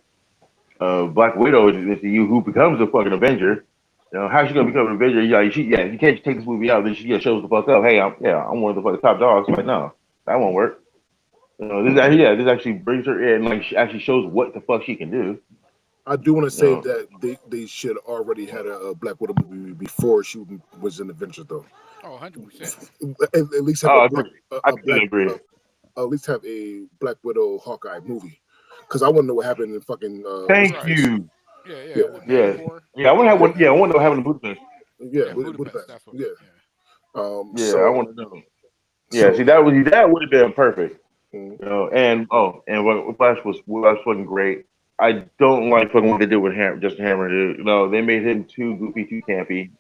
Speaker 2: fucking Black Widow into you, who becomes a fucking Avenger. How's she gonna become an Avenger? You can't just take this movie out. Then she just shows the fuck up. Hey, I'm one of the fucking top dogs. Like, no, that won't work. This actually brings her in. Like, she actually shows what the fuck she can do.
Speaker 1: I do want to
Speaker 2: You
Speaker 1: say
Speaker 2: know,
Speaker 1: that they should already had a Black Widow movie before she was in Avengers, though.
Speaker 4: Oh, 100%.
Speaker 1: At least have
Speaker 2: oh, I
Speaker 1: a black
Speaker 2: completely agree.
Speaker 1: at least have a Black Widow Hawkeye movie, because I want to know what happened in fucking what's
Speaker 2: Thank
Speaker 1: the
Speaker 4: Right.
Speaker 1: face?
Speaker 2: you.
Speaker 1: Yeah,
Speaker 4: Yeah, with
Speaker 2: Yeah,
Speaker 4: Manticore.
Speaker 2: yeah. I want to
Speaker 4: Yeah,
Speaker 2: have
Speaker 4: yeah,
Speaker 2: one.
Speaker 4: yeah.
Speaker 2: Yeah, I want to know what happened to Budapest.
Speaker 1: yeah,
Speaker 4: Yeah, Budapest.
Speaker 1: Budapest.
Speaker 4: That's what.
Speaker 1: Yeah.
Speaker 4: Yeah.
Speaker 2: Yeah, I
Speaker 1: So
Speaker 2: want to know. Yeah,
Speaker 1: so
Speaker 2: see, that would have been perfect.
Speaker 1: mm,
Speaker 2: And what Flash was fucking great. I don't like fucking what they did with Justin Hammer, dude. No, they made him too goofy, too campy.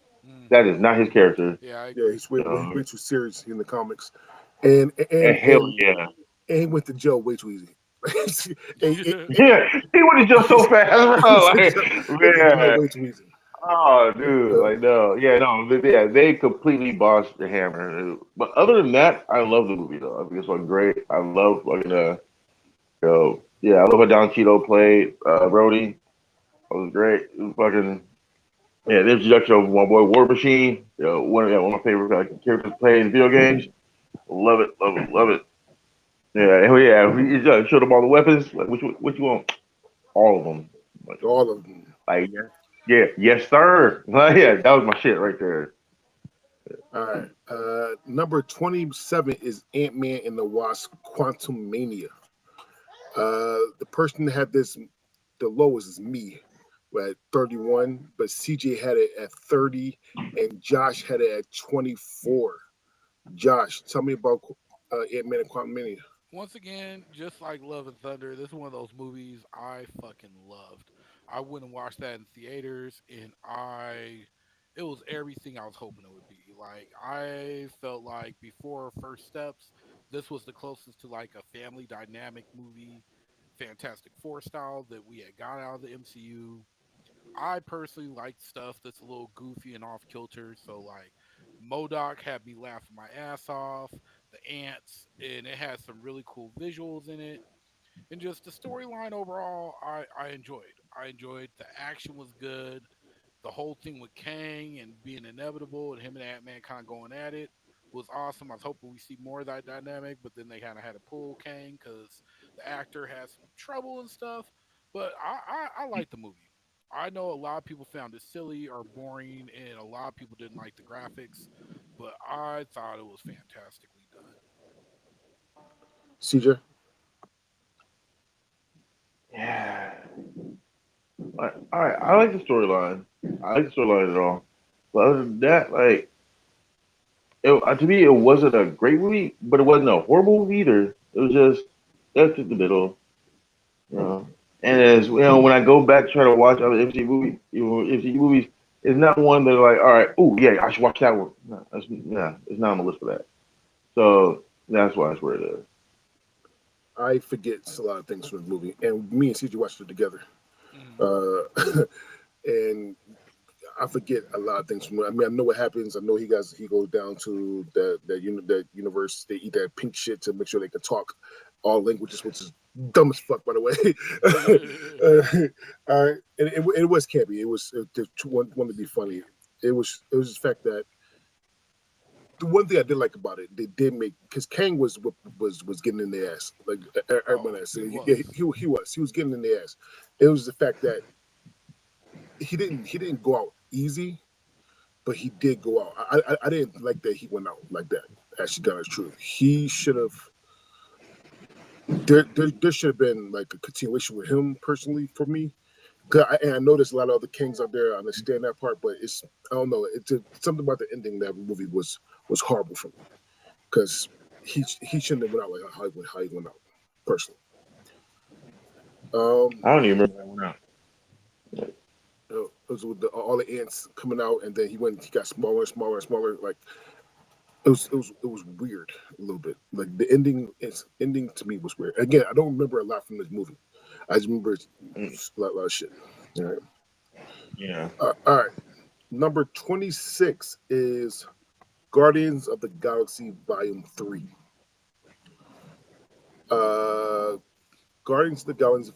Speaker 2: That
Speaker 4: Hmm.
Speaker 2: is not his character.
Speaker 4: Yeah, I
Speaker 1: yeah,
Speaker 4: agree.
Speaker 1: he's way
Speaker 2: Uh,
Speaker 1: too serious in the comics, and
Speaker 2: and
Speaker 1: and
Speaker 2: hell
Speaker 1: and
Speaker 2: yeah,
Speaker 1: and he went to jail way too easy.
Speaker 2: yeah, he went to jail so fast, bro. Like,
Speaker 1: Went to jail
Speaker 2: man,
Speaker 1: way too easy.
Speaker 2: oh, dude,
Speaker 1: Uh,
Speaker 2: like no, yeah, no, they completely bossed the Hammer. But other than that, I love the movie though. I think it's fucking great. I love fucking yeah, I love how Don Cheadle played Rhodey. It was great. It was fucking yeah. The introduction of my boy War Machine. One of my favorite characters playing in video games. Love it, love it, love it. Yeah, hell yeah. He just showed them all the weapons. Like, which you want? All of them. Like,
Speaker 1: all of them.
Speaker 2: yeah, yes, sir. Yeah, that was my shit right there.
Speaker 1: All right. Number 27 is Ant-Man and the Wasp: Quantum Mania. The person that had this the lowest is me at 31, but CJ had it at 30 and Josh had it at 24. Josh, tell me about Ant-Man and Quantum Mania.
Speaker 4: Once again, just like Love and Thunder, this is one of those movies I fucking loved. I went and watched that in theaters, and it was everything I was hoping it would be. Like I felt like before First Steps, this was the closest to like a family dynamic movie, Fantastic Four style that we had got out of the MCU. I personally like stuff that's a little goofy and off kilter. So like Modoc had me laughing my ass off. The ants, and it had some really cool visuals in it, and just the storyline overall, I enjoyed. I enjoyed the action was good. The whole thing with Kang and being inevitable, and him and Ant Man kind of going at it was awesome. I was hoping we see more of that dynamic, but then they kind of had to pull Kang because the actor had some trouble and stuff. But I like the movie. I know a lot of people found it silly or boring, and a lot of people didn't like the graphics, but I thought it was fantastically done.
Speaker 1: CJ?
Speaker 2: Yeah. All right. I like the storyline. I like the storyline at all. But other than that, like, to me, it wasn't a great movie, but it wasn't a horrible movie either. It was just that's in the middle, you know. And as when I go back try to watch other MCU movies, MCU movies, it's not one that like, all right, oh yeah, I should watch that one. No, it's not on the list for that. So that's why it's where it is.
Speaker 1: I forget a lot of things from the movie, and me and CJ watched it together.
Speaker 4: Mm.
Speaker 1: Uh, and I forget a lot of things from. I mean, I know what happens. I know he goes down to that universe. They eat that pink shit to make sure they can talk all languages, which is dumb as fuck, by the way. All right, and it was campy. It was one to be funny. It was the fact that the one thing I did like about it, they did make because Kang was getting in their ass like everyone else. He was getting in their ass. It was the fact that he didn't go out easy, but he did go out. I didn't like that he went out like that. Actually, God is true. He should have. There should have been like a continuation with him personally for me. And I know there's a lot of other kings out there. I understand that part, but it's I don't know. It's something about the ending of that movie was horrible for me because he shouldn't have went out like how he went out personally.
Speaker 2: I don't even remember that one out.
Speaker 1: It was with all the ants coming out, and then he got smaller and smaller and smaller. Like it was weird a little bit. Like the ending to me was weird. Again, I don't remember a lot from this movie. I just remember a lot of shit. All right.
Speaker 2: Yeah.
Speaker 1: All right. Number 26 is Guardians of the Galaxy Volume 3. Guardians of the Galaxy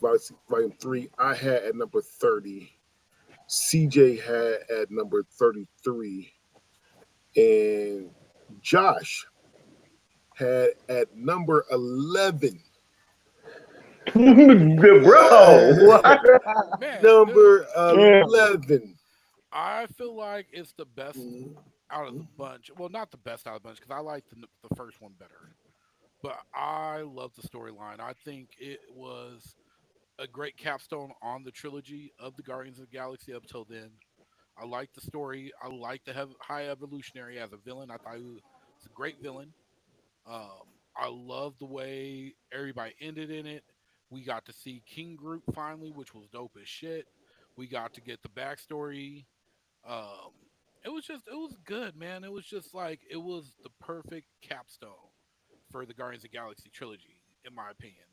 Speaker 1: Volume 3, I had at number 30. CJ had at number 33. And Josh had at number 11.
Speaker 2: Bro, what?
Speaker 4: Man,
Speaker 1: Number 11.
Speaker 4: I feel like it's the best out of the bunch. Well, not the best out of the bunch because I like the first one better. But I love the storyline. I think it was a great capstone on the trilogy of the Guardians of the Galaxy up till then. I like the story. I like the High Evolutionary as a villain. I thought he was a great villain. I love the way everybody ended in it. We got to see King Groot finally, which was dope as shit. We got to get the backstory. Um, it was good, man. It was just like it was the perfect capstone for the Guardians of the Galaxy trilogy, in my opinion.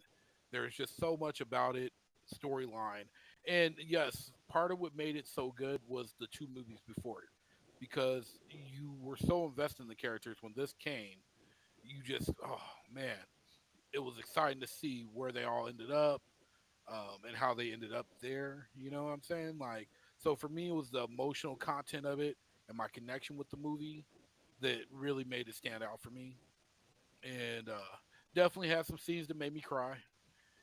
Speaker 4: There's just so much about it, storyline, and yes, part of what made it so good was the two movies before it, because you were so invested in the characters when this came. You just, oh man, it was exciting to see where they all ended up, and how they ended up there. You know what I'm saying? Like, so for me, it was the emotional content of it and my connection with the movie that really made it stand out for me. And definitely had some scenes that made me cry,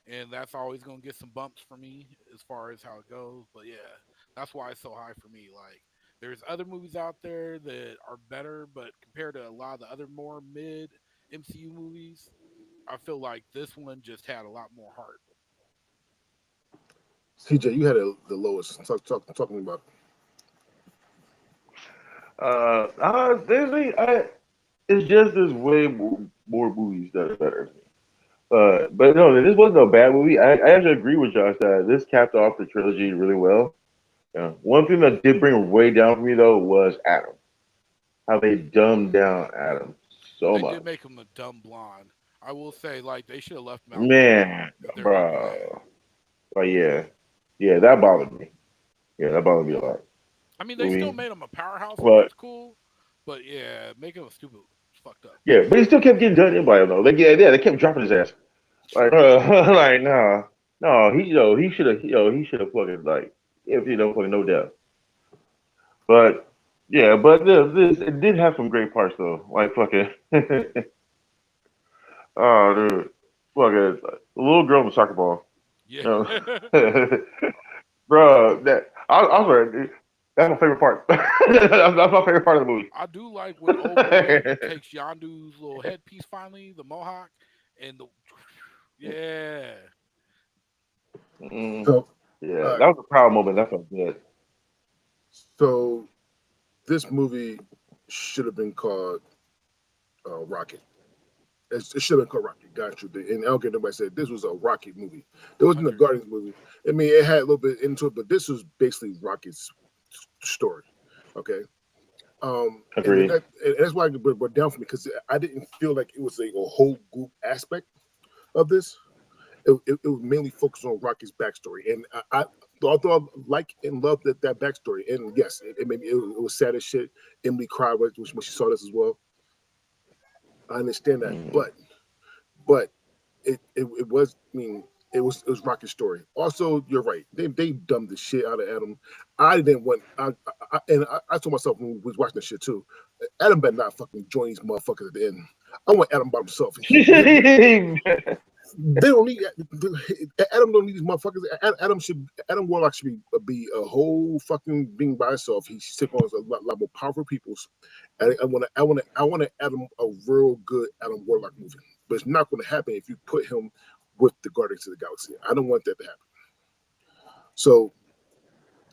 Speaker 4: and that's always gonna get some bumps for me as far as how it goes. But yeah, that's why it's so high for me. Like, there's other movies out there that are better, but compared to a lot of the other more mid MCU movies, I feel like this one just had a lot more heart.
Speaker 1: CJ, you had the lowest. Talking about.
Speaker 2: It's just there's way more movies that are better. But no, this wasn't a bad movie. I actually agree with Josh that this capped off the trilogy really well. Yeah. One thing that did bring it way down for me though was Adam. How they dumbed down Adam so
Speaker 4: They
Speaker 2: much.
Speaker 4: did make him a dumb blonde. I will say, like, they should have left him out more
Speaker 2: Man,
Speaker 4: if they're gonna do that.
Speaker 2: bro. But yeah, yeah, that bothered me. Yeah, that bothered me a lot.
Speaker 4: I mean,
Speaker 2: I
Speaker 4: they still
Speaker 2: mean,
Speaker 4: made him a powerhouse, which
Speaker 2: but
Speaker 4: was cool. But yeah, making him stupid was fucked up.
Speaker 2: yeah, but he still kept getting done in by him though. Like yeah, they kept dropping his ass. Like,
Speaker 4: True.
Speaker 2: like no, no, he should have, he should have fucking like, if fucking no doubt. But yeah, but this it did have some great parts though. Like fucking, oh dude, fucking the little girl in the soccer ball.
Speaker 4: Yeah.
Speaker 2: You know? Bro, I swear, dude, that's my favorite part. That's my favorite part of the movie.
Speaker 4: I do like when old boy takes Yondu's little headpiece finally, the mohawk, and the yeah.
Speaker 2: Mm,
Speaker 1: So,
Speaker 2: yeah,
Speaker 1: uh,
Speaker 2: that was a proud moment. That felt good.
Speaker 1: so this movie should have been called Rocket. It should have been called Rocket. Got you. And I don't care nobody said this was a Rocket movie. It wasn't a Guardians movie. I mean, it had a little bit into it, but this was basically Rocket's story. Okay.
Speaker 2: Agreed.
Speaker 1: And that's why it down for me because I didn't feel like it was a whole group aspect of this. It was mainly focused on Rocky's backstory, and although I like and love that backstory, and yes, it made me it was sad as shit. Emily cried when she saw this as well. I understand that,
Speaker 2: Mm.
Speaker 1: but it was. I mean, it was Rocket's story. Also, you're right. They dumbed the shit out of Adam. I didn't want. I told myself when we was watching this shit too. Adam better not fucking join these motherfuckers at the end. I want Adam by himself. They don't need Adam. Don't need these motherfuckers. Adam Warlock should be a whole fucking being by himself. He should take on a lot more powerful peoples. And I want to Adam a real good Adam Warlock movie, but it's not going to happen if you put him with the Guardians of the Galaxy. I don't want that to happen. So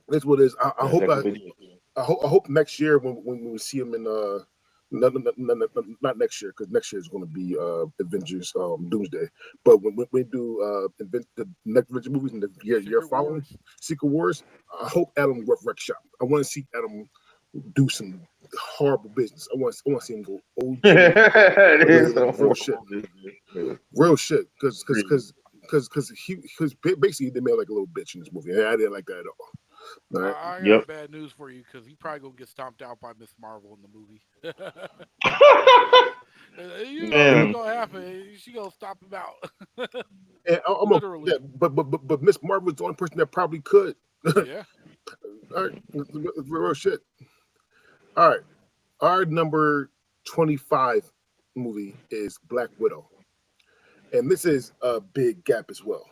Speaker 1: that's what it is. I
Speaker 2: Yeah,
Speaker 1: hope
Speaker 2: that could be.
Speaker 1: I hope next year when we see him in not next year, because next year is going to be Avengers Doomsday. But when we do the next Avengers movies in the year
Speaker 4: Secret
Speaker 1: following
Speaker 4: Wars.
Speaker 1: Secret Wars, I hope Adam wreck shop. I want to see Adam do some horrible business. I want to see him go OG
Speaker 2: It is
Speaker 1: like
Speaker 2: so
Speaker 1: real shit,
Speaker 2: horrible. Yeah.
Speaker 1: real shit.
Speaker 2: Really.
Speaker 1: Because basically they made like a little bitch in this movie, and I didn't like that at all. All right.
Speaker 4: I got
Speaker 2: Yep.
Speaker 4: bad news for you because he probably gonna get stomped out by Miss Marvel in the movie. You know what's
Speaker 1: And,
Speaker 2: Man.
Speaker 4: gonna happen? She gonna stop him out.
Speaker 1: and
Speaker 4: Literally.
Speaker 1: yeah, but Miss Marvel is the only person that probably could.
Speaker 4: Yeah.
Speaker 1: All right, real shit. All right, our number 25 movie is Black Widow, and this is a big gap as well.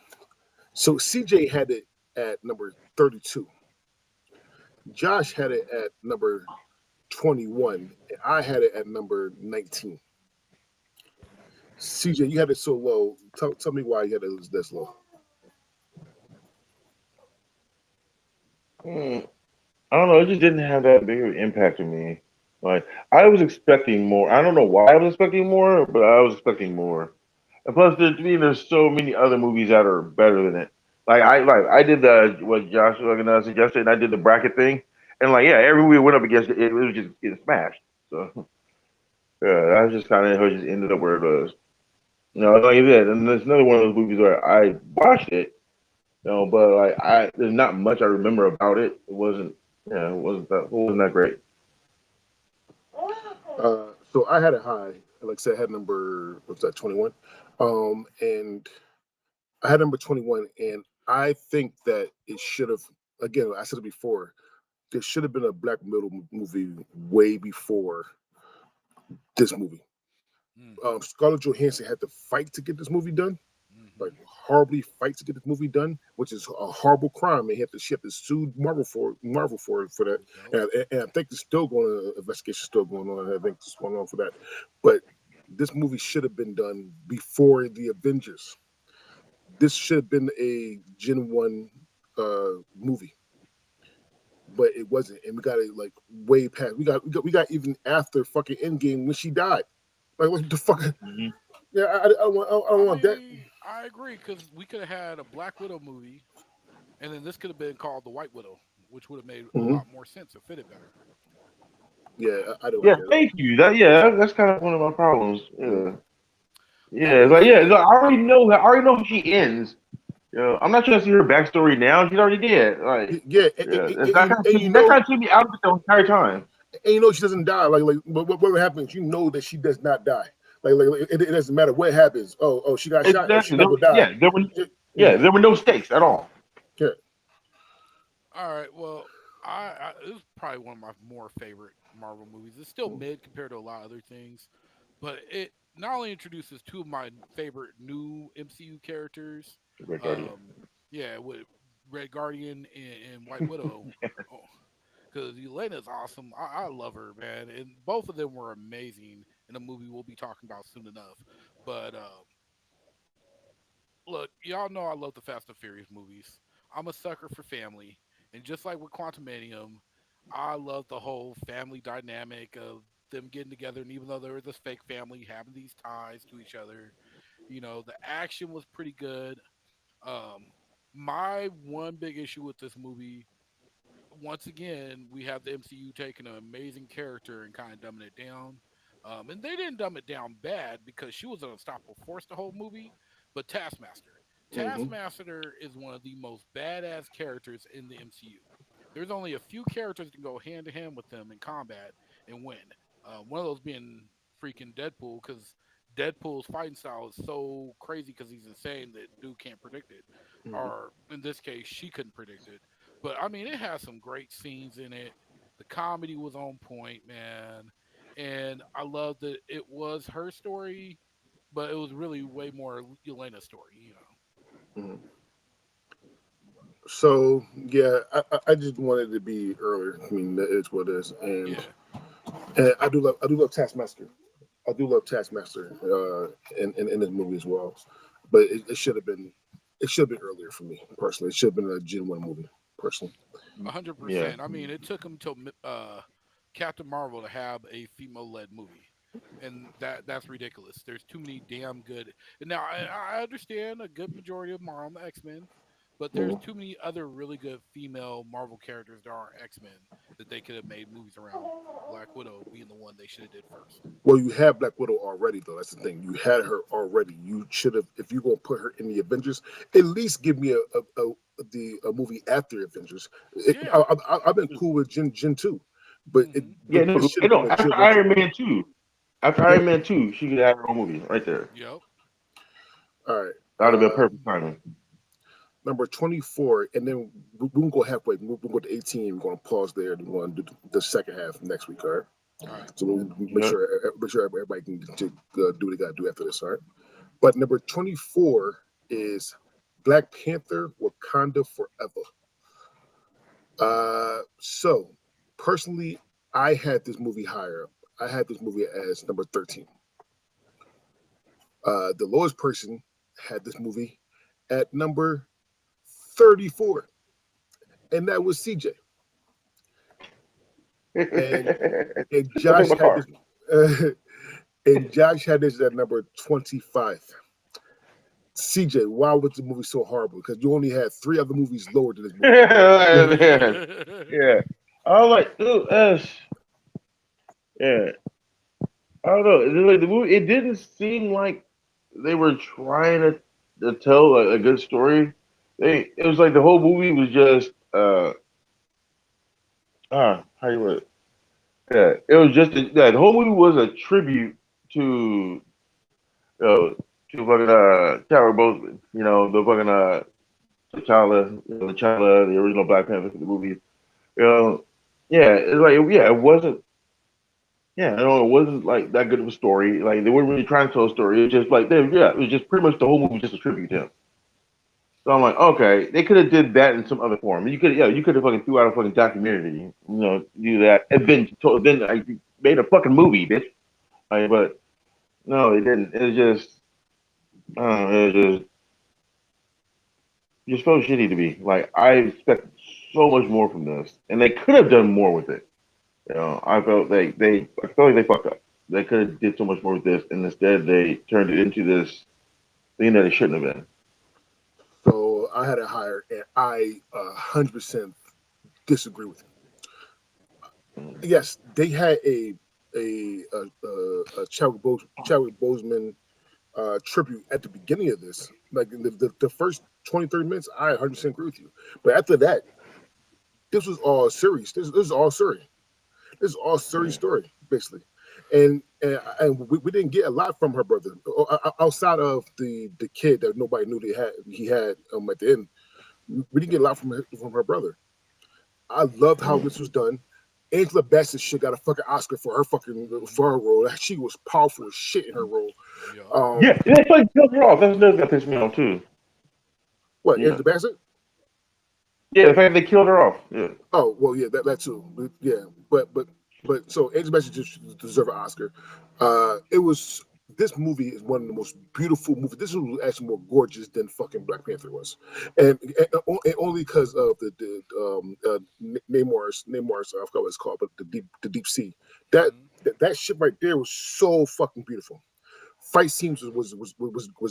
Speaker 1: So CJ had it at number 32. Josh had it at number 21, and I had it at number 19. CJ, you had it so low. Tell me why you had it this low.
Speaker 2: Mm, I don't know. It just didn't have that big of an impact on me. Like I was expecting more. I don't know why I was expecting more, but I was expecting more. And plus, there's so many other movies that are better than it. I did the what Josh suggested, and I did the bracket thing, and like yeah, every movie went up against it, it was just getting smashed. So yeah, that's just kind of how it just ended up where it was. Like I said, and there's another one of those movies where I watched it, but like there's not much I remember about it. It wasn't, yeah, it wasn't that great.
Speaker 1: So I had it high. Like I said, I had number what's that 21, and I had number 21, and I think that it should have. Again, I said it before. There should have been a Black Widow movie way before this movie.
Speaker 4: Mm-hmm.
Speaker 1: Scarlett Johansson had to fight to get this movie done,
Speaker 4: Mm-hmm.
Speaker 1: like horribly fight to get this movie done, which is a horrible crime. And he had to ship to sue Marvel for that.
Speaker 4: Yep.
Speaker 1: And I think there's still going on, investigation still going on. I think it's going on for that. But this movie should have been done before the Avengers. This should have been a Gen 1 movie, but it wasn't. And we got it like way past. We got even after fucking Endgame when she died. Like what the fuck?
Speaker 2: Hmm.
Speaker 1: Yeah, I don't want that.
Speaker 4: I agree because we could have had a Black Widow movie, and then this could have been called the White Widow, which would have made a
Speaker 1: Hmm.
Speaker 4: lot more sense. It fitted better.
Speaker 1: Yeah, I don't like
Speaker 2: Yeah,
Speaker 1: that at all.
Speaker 2: thank you. That's kind of one of my problems.
Speaker 1: Mhm.
Speaker 2: Yeah,
Speaker 4: I
Speaker 2: yeah, it's
Speaker 4: will
Speaker 2: like yeah, it's
Speaker 4: say,
Speaker 2: like, I already know how she ends. I'm not trying to see her backstory now. She's already dead. Like,
Speaker 1: Yeah,
Speaker 2: yeah,
Speaker 1: and you
Speaker 2: that
Speaker 1: know,
Speaker 2: kind of took me out of it the entire time.
Speaker 1: she doesn't die. Like what happens? You know that she does not die. It doesn't matter what happens. Oh, she got shot. Oh, she's
Speaker 2: Exactly.
Speaker 1: not gonna die.
Speaker 2: Yeah,
Speaker 1: Yeah,
Speaker 2: there were no stakes at all.
Speaker 1: yeah.
Speaker 4: all right, well, this is probably one of my more favorite Marvel movies. It's still mid compared to a lot of other things, but it not only introduces two of my favorite new MCU characters,
Speaker 2: Red Guardian.
Speaker 4: yeah, with Red Guardian and White Widow. Oh, because Elena's awesome. I love her, man, and both of them were amazing in a movie we'll be talking about soon enough. But look, y'all know I love the Fast and Furious movies. I'm a sucker for family, and just like with Quantumanium, I love the whole family dynamic of them getting together, and even though there was this fake family, having these ties to each other. The action was pretty good. Um, my one big issue with this movie, once again, we have the MCU taking an amazing character and kind of dumbing it down. And they didn't dumb it down bad because she was an unstoppable force the whole movie. But Taskmaster. Taskmaster is one of the most badass characters in the MCU. There's only a few characters that can go hand to hand with him in combat and win. One of those being freaking Deadpool, because Deadpool's fighting style is so crazy because he's insane that dude can't predict it. Or in this case, she couldn't predict it. But I mean, it has some great scenes in it. The comedy was on point, man, and I love that it was her story, but it was really way more Elena's story.
Speaker 1: Mhm. So yeah, I just wanted to be earlier. I mean, it's what it is,
Speaker 4: Yeah.
Speaker 1: and I do love Taskmaster. I do love Taskmaster in this movie as well, but it should have been earlier for me personally. It should have been a Gen 1 movie personally.
Speaker 4: 100%. I mean, it took him till Captain Marvel to have a female-led movie, and that's ridiculous. There's too many damn good. And now I understand a good majority of them are on the X-Men, but there's
Speaker 1: Mhm.
Speaker 4: too many other really good female Marvel characters that aren't X-Men that they could have made movies around. Black Widow being the one they should have did first.
Speaker 1: Well, you had Black Widow already, though. That's the thing. You had her already. You should have, if you're gonna put her in the Avengers, at least give me a movie after Avengers.
Speaker 4: Yeah.
Speaker 1: I've been cool with Gen 2, but
Speaker 4: Hmm.
Speaker 2: Yeah,
Speaker 1: this
Speaker 2: no,
Speaker 1: should have
Speaker 2: no.
Speaker 1: been a
Speaker 2: After
Speaker 1: Gen 1
Speaker 2: Iron
Speaker 1: Gen.
Speaker 2: Man 2, after
Speaker 1: Yeah.
Speaker 2: Iron Man 2, she could have her own movie right there.
Speaker 4: Yep.
Speaker 1: All right.
Speaker 2: That would have been perfect timing.
Speaker 1: Number 24, and then we're gonna go halfway. We'll go to 18. We're gonna pause there. And we're gonna do the second half next week. All right.
Speaker 4: All right.
Speaker 1: So we'll
Speaker 2: Yeah.
Speaker 1: make sure everybody can do what they gotta do after this. All right. But number 24 is Black Panther: Wakanda Forever. So personally, I had this movie higher up. I had this movie as number 13. The lowest person had this movie at number 34, and that was CJ. And and
Speaker 2: Don't take
Speaker 1: Josh
Speaker 2: my
Speaker 1: had
Speaker 2: car.
Speaker 1: this. And Josh had this at number 25. CJ, why was the movie so horrible? Because you only had three other movies lower than this movie.
Speaker 2: Yeah. Yeah. I was like, dude, yeah. I don't know. Like the movie, it didn't seem like they were trying to tell a good story. It was like the whole movie was just how you word it? Yeah, it was just the whole movie was a tribute to to fucking Chadwick Boseman. You know, the fucking T'Challa, the original Black Panther for the movie. You know, yeah, it's like yeah, it wasn't. Yeah, it wasn't like that good of a story. Like they weren't really trying to tell a story. It was just like yeah, it was just pretty much the whole movie was just a tribute to him. So I'm like, okay, they could have did that in some other form. You could have fucking threw out a fucking documentary, do that, and then like, made a fucking movie, bitch. Like, but no, they didn't. It was just, I don't know, it was just so shitty to me. Like I expected so much more from this, and they could have done more with it. I felt like they fucked up. They could have did so much more with this, and instead they turned it into this thing that it shouldn't have been.
Speaker 1: So I had it higher, and I 100% disagree with
Speaker 2: Mm.
Speaker 1: you. Yes, they had a Chadwick Boseman tribute at the beginning of this. Like in the first 20, 30 minutes, I 100% agree with you. But after that, this was all serious. This is all serious. This is all serious
Speaker 2: Yeah.
Speaker 1: story, basically. And we didn't get a lot from her brother outside of the kid that nobody knew he had at the end. We didn't get a lot from her brother. I loved how
Speaker 2: Mm.
Speaker 1: this was done. Angela Bassett shit got a fucking Oscar for her role. She was powerful as shit in her role.
Speaker 4: Yup.
Speaker 2: Yeah, they fucking killed her off. That's another thing that pissed me off too.
Speaker 1: What,
Speaker 2: Yeah,
Speaker 1: Angela Bassett?
Speaker 2: yeah, the fact they killed her off. Yeah.
Speaker 1: Oh well, yeah, that too. Yeah, but so Angela Bassett just deserve an Oscar. It was This movie is one of the most beautiful movies. This was actually more gorgeous than fucking Black Panther was, and only because of Namor's I forgot what it's called, but the deep sea. That
Speaker 4: Hmm.
Speaker 1: that shit right there was so fucking beautiful. Fight scenes was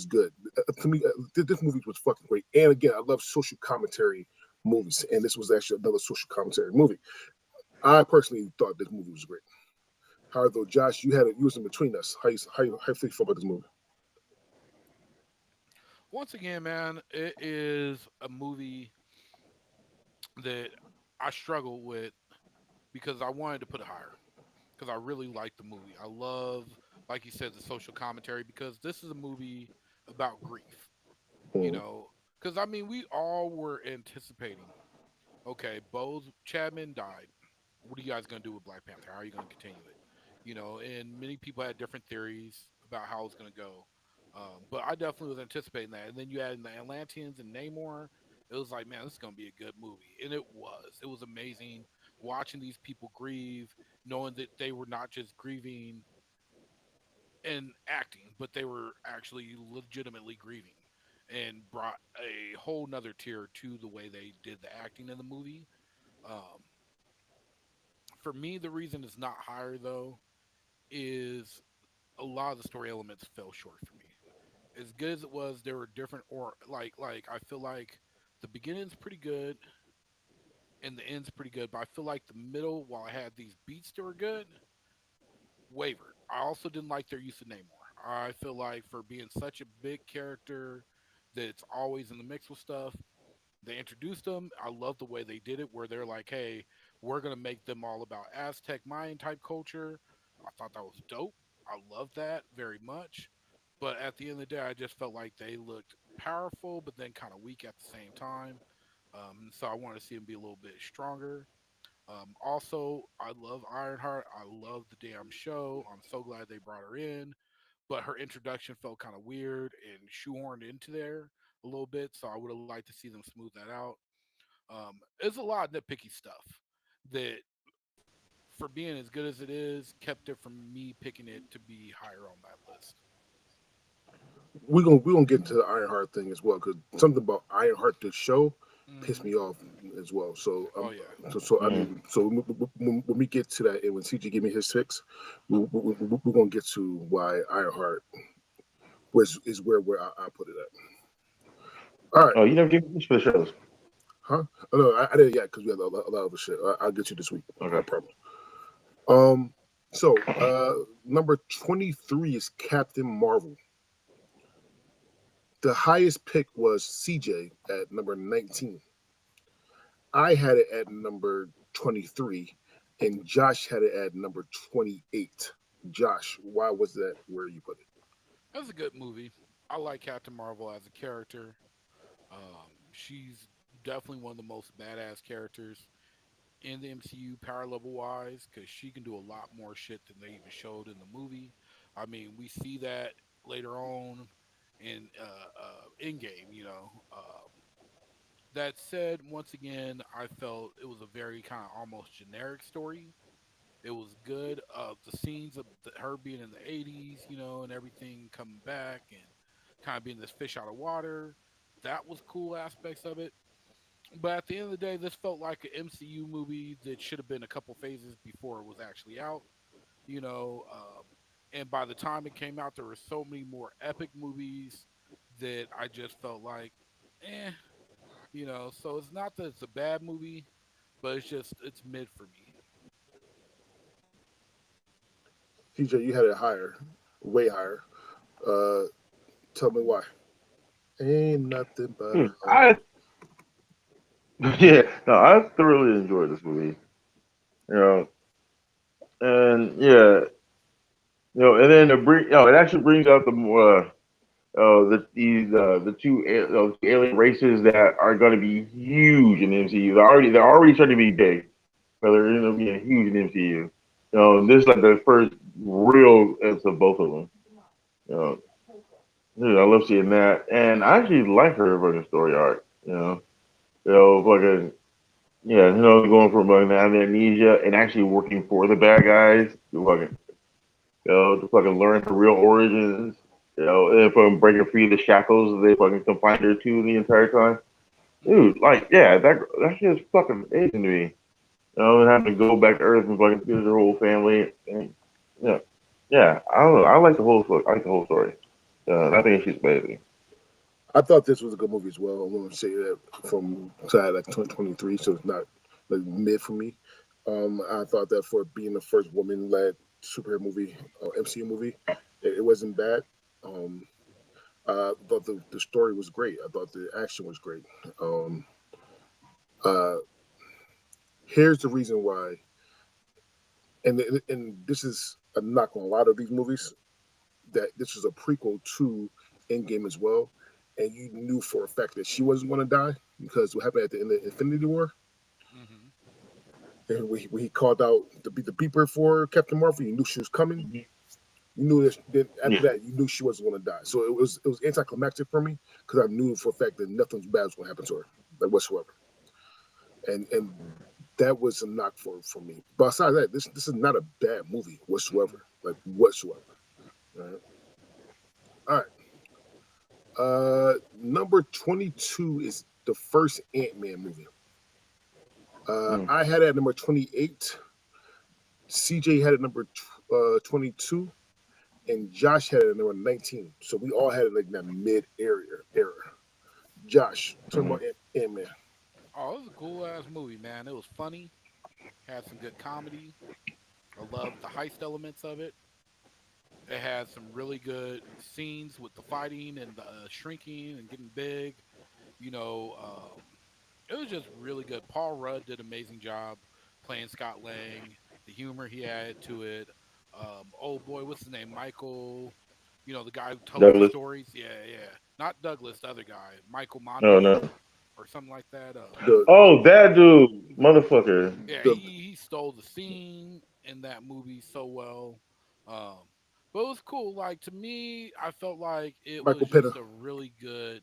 Speaker 1: good. To me, this movie was fucking great. And again, I love social commentary movies, and this was actually another social commentary movie. I personally thought this movie was great. However, Josh, you was in between us. How you feel about this movie?
Speaker 4: Once again, man, it is a movie that I struggle with because I wanted to put it higher because I really like the movie. I love, like you said, the social commentary because this is a movie about grief. You
Speaker 1: Mhm.
Speaker 4: know, because I mean, we all were anticipating. Okay, Bose Chapman died. What are you guys going to do with Black Panther? How are you going to continue it? You know, and many people had different theories about how it's going to go. But I definitely was anticipating that. And then you add in the Atlanteans and Namor. It was like, man, this is going to be a good movie. And it was. It was amazing watching these people grieve, knowing that they were not just grieving and acting, but they were actually legitimately grieving and brought a whole nother tier to the way they did the acting in the movie. Um, for me, the reason it's not higher though is a lot of the story elements fell short for me. As good as it was, there were different or like I feel like the beginning's pretty good and the end's pretty good, but I feel like the middle, while I had these beats that were good, wavered. I also didn't like their use of Namor. I feel like for being such a big character that's always in the mix with stuff, they introduced them. I love the way they did it, where they're like, "Hey, we're gonna make them all about Aztec Mayan type culture." I thought that was dope. I love that very much. But at the end of the day, I just felt like they looked powerful, but then kind of weak at the same time. So I wanted to see them be a little bit stronger. Also, I love Ironheart. I love the damn show. I'm so glad they brought her in, but her introduction felt kind of weird and shoehorned into there a little bit. So I would have liked to see them smooth that out. There's a lot of nitpicky stuff that, for being as good as it is, kept it from me picking it to be higher on that list.
Speaker 1: We're gonna get into the Ironheart thing as well because something about Ironheart the show pissed
Speaker 4: Hmm.
Speaker 1: me off as well. So
Speaker 4: Oh yeah.
Speaker 1: I
Speaker 2: Mm.
Speaker 1: mean, so when we get to that and when CG give me his six, we're gonna get to why Ironheart is where I put it at. All right,
Speaker 2: Oh, you never give me for the shows.
Speaker 1: huh? Oh, no, I didn't yet because we had a lot of shit. I'll get you this week. I
Speaker 2: Okay.
Speaker 1: promise. Um, so number 23 is Captain Marvel. The highest pick was CJ at number 19. I had it at number 23, and Josh had it at number 28. Josh, why was that where you put it?
Speaker 4: That's a good movie. I like Captain Marvel as a character. She's definitely one of the most badass characters in the MCU power level wise because she can do a lot more shit than they even showed in the movie. I mean, we see that later on in Endgame. That said, once again, I felt it was a very kind of almost generic story. It was good. The scenes of her being in the '80s, and everything coming back and kind of being this fish out of water. That was cool aspects of it. But at the end of the day, this felt like an MCU movie that should have been a couple phases before it was actually out. You know, and by the time it came out, there were so many more epic movies that I just felt like, eh. So it's not that it's a bad movie, but it's mid for me.
Speaker 1: TJ, you had it higher, way higher. Uh, tell me why. Ain't nothing but
Speaker 2: Hmm.
Speaker 1: a hug.
Speaker 2: Yeah, no, I thoroughly enjoyed this movie. You know, and yeah, and then it actually brings out the more. The two alien races that are going to be huge in the MCU. They're already starting to be big, but they're going to be huge in the MCU. This is like the first real episode of both of them. You know, dude, I love seeing that, and I actually like her fucking story arc. Fucking going from amnesia and actually working for the bad guys to fucking learn her real origins. And from breaking free of the shackles they fucking confined her to the entire time.
Speaker 4: Hmm.
Speaker 2: Dude, like, yeah, that shit is fucking amazing to me. And having to go back to Earth and fucking visit her whole family. And, yeah, yeah, I don't know. I like the whole story. I think she's amazing.
Speaker 1: I thought this was a good movie as well. I'm going to say that from side like 2023, so it's not like mid for me. I thought that for being the first woman-led superhero movie, MCU movie, it wasn't bad. Um, I thought the story was great. I thought the action was great. Um, uh, Here's the reason why, and this is a knock on a lot of these movies, that this was a prequel to Endgame as well, and you knew for a fact that she wasn't going to die because what happened at the end of Infinity War,
Speaker 4: Hmm.
Speaker 1: and when he called out the beeper for Captain Marvel, you knew she was coming.
Speaker 2: Mhm.
Speaker 1: You knew that. Then after
Speaker 2: Yeah.
Speaker 1: that, you knew she wasn't going to die. So it was anticlimactic for me because I knew for a fact that nothing bad was going to happen to her, like whatsoever. And that was a knock for me. But aside that, this is not a bad movie
Speaker 4: Hmm.
Speaker 1: whatsoever, like whatsoever. All right. All right. Number 22 is the first Ant-Man movie.
Speaker 2: Mm.
Speaker 1: I had it at number 28. CJ had it number 22, and Josh had it at number 19. So we all had it like in that mid area. Josh, talking
Speaker 2: Mhm.
Speaker 1: about Ant-Man.
Speaker 4: Oh, it was a cool ass movie, man. It was funny, had some good comedy. I loved the heist elements of it. It had some really good scenes with the fighting and the shrinking and getting big. You know, it was just really good. Paul Rudd did an amazing job playing Scott Lang. The humor he added to it. Oh boy, what's his name? Michael. You know, the guy who told the
Speaker 2: Douglas.
Speaker 4: stories. Yeah, yeah. Not Douglas, the other guy, Michael
Speaker 2: No,
Speaker 4: Monroe
Speaker 2: no.
Speaker 4: or something like that.
Speaker 1: The
Speaker 2: Oh, that dude, motherfucker.
Speaker 4: Yeah,
Speaker 1: the
Speaker 4: he stole the scene in that movie so well. Um, but it was cool. Like to me, I felt like it was
Speaker 1: Michael Pena.
Speaker 4: just a really good,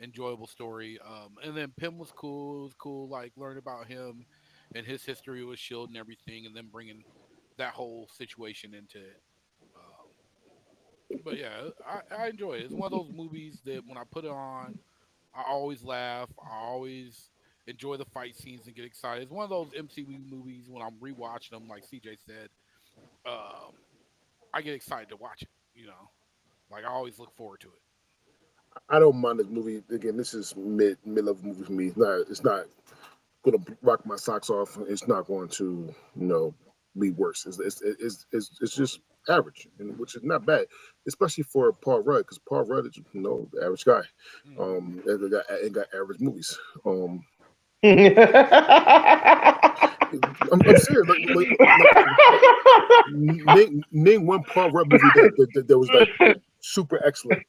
Speaker 4: enjoyable story. And then Pym was cool. It was cool, like learning about him and his history with Shield and everything, and then bringing that whole situation into it. But yeah, I enjoy it. It's one of those movies that when I put it on, I always laugh. I always enjoy the fight scenes and get excited. It's one of those MCU movies when I'm rewatching them, like CJ said, um, I get excited to watch it. You know, like I always look forward to it.
Speaker 1: I don't mind this movie. Again, this is mid level movie for me. It's not going to rock my socks off. It's not going to be worse. It's just average, and which is not bad, especially for Paul Rudd because Paul Rudd is the average guy.
Speaker 4: Hmm.
Speaker 1: And got average movies.
Speaker 2: That's
Speaker 1: I'm serious. Like, name one Paul Rudd movie that was like super excellent,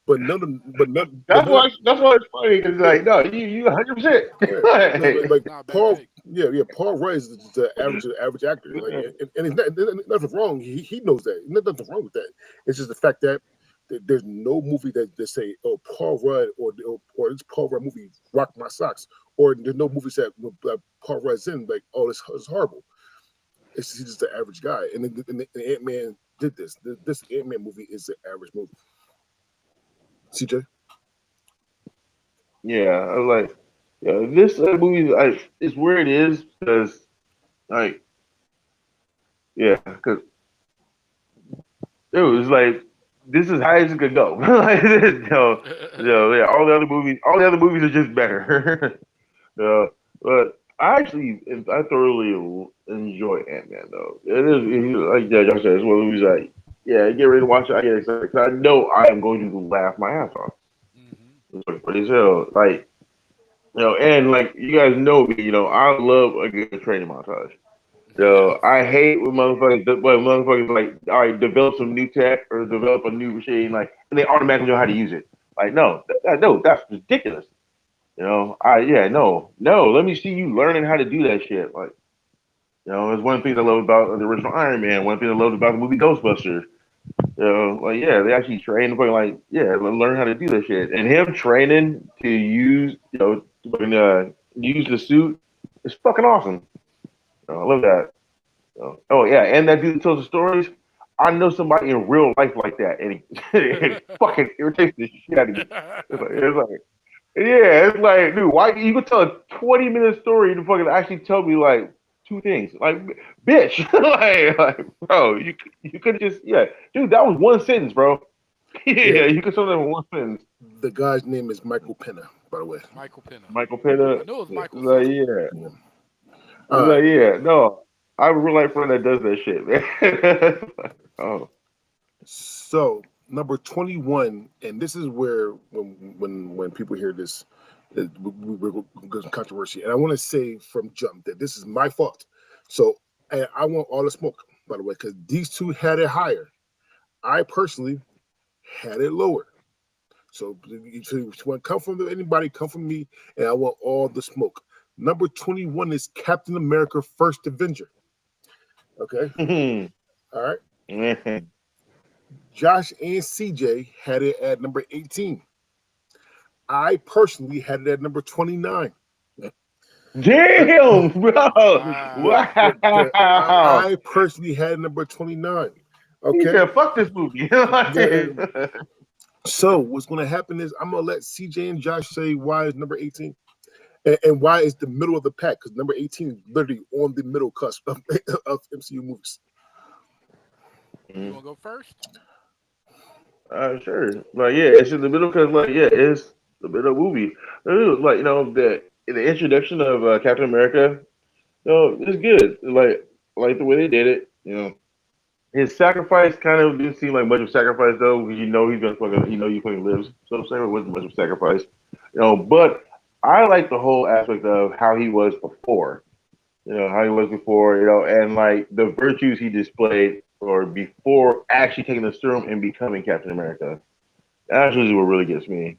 Speaker 1: but none of but none
Speaker 2: why it's funny because
Speaker 1: yeah.
Speaker 2: like no, you 100%.
Speaker 1: Yeah, no,
Speaker 4: Yeah,
Speaker 1: like
Speaker 4: it's not a bad
Speaker 1: Paul.
Speaker 4: pick.
Speaker 1: Yeah. Paul Rudd is the average actor. Like, and it's not, there's nothing wrong. He knows that. There's nothing wrong with that. It's just the fact that there's no movie that say, "Oh, Paul Rudd," or this Paul Rudd movie rocked my socks, or there's no movies that Paul Rudd's in like, "Oh, this is horrible." He's just the average guy, and the Ant Man did this. This Ant Man movie is the average movie. CJ,
Speaker 2: Yeah, I was like, yeah, this movie like it's where it is because like yeah, because it was like this is high as it could go. Like, yeah, all the other movies are just better. Yeah, but I thoroughly enjoy Ant Man though. Like yeah, Josh said, it's one of the movies like yeah, get ready to watch it. I get excited 'cause I know I am going to laugh my ass off.
Speaker 4: Hmm.
Speaker 2: It's funny as hell. Like and like you guys know me, I love a good training montage.
Speaker 4: Yes.
Speaker 2: I hate when motherfuckers like, all right, develop some new tech or develop a new machine, like, and they automatically know how to use it. Like, no, that's ridiculous. Yeah, no. Let me see you learning how to do that shit. Like, it's one thing I love about the original Iron Man. One thing I loved about the movie Ghostbusters. Like, yeah, they actually train, fucking like, yeah, learn how to do that shit. And him training to use, use the suit is fucking awesome. I love that. Oh yeah, and that dude tells the stories. I know somebody in real life like that, and it fucking irritates the shit out of me. It's like, yeah, it's like, dude, why you could tell a 20-minute story to fucking actually tell me like two things, like, bitch, like, bro, you could just, yeah, dude, that was one sentence, bro.
Speaker 1: yeah,
Speaker 2: Yeah, you could tell that in one sentence.
Speaker 1: the guy's name is Michael Pena, by the way.
Speaker 4: Michael Pena.
Speaker 2: Michael Pena,
Speaker 4: I knew it was
Speaker 1: Yeah,
Speaker 4: Michael
Speaker 2: like,
Speaker 4: something.
Speaker 2: yeah,
Speaker 1: yeah. All right.
Speaker 2: like, yeah, no, I have a real life friend that does that shit, man. Oh.
Speaker 1: So number 21, and this is where when people hear this, we're controversy. And I want to say from jump that this is my fault. So and I want all the smoke, by the way, because these two had it higher. I personally had it lower. So if you want to come from anybody, come from me, and I want all the smoke. Number 21 is Captain America: First Avenger. Okay, all right. Josh and CJ had it at number 18. I personally had it at number 29.
Speaker 2: Damn, bro!
Speaker 4: Wow.
Speaker 2: Wow!
Speaker 1: I personally had number 29.
Speaker 2: He
Speaker 1: Okay.
Speaker 2: said, "Fuck this movie."
Speaker 1: So what's going to happen is I'm going to let CJ and Josh say why is number 18 and why is the middle of the pack, because number 18 is literally on the middle cusp of MCU movies.
Speaker 4: You want to go first?
Speaker 2: Sure. Like, yeah, it's in the middle because, like, yeah, it's the middle movie. It was like, the introduction of Captain America. It's good. Like the way they did it. His sacrifice kind of didn't seem like much of a sacrifice though, because he's gonna fucking, he fucking lives. So I'm saying it wasn't much of a sacrifice. But I like the whole aspect of how he was before. How he was before. And like the virtues he displayed or before actually taking the serum and becoming Captain America. That's usually what really gets me.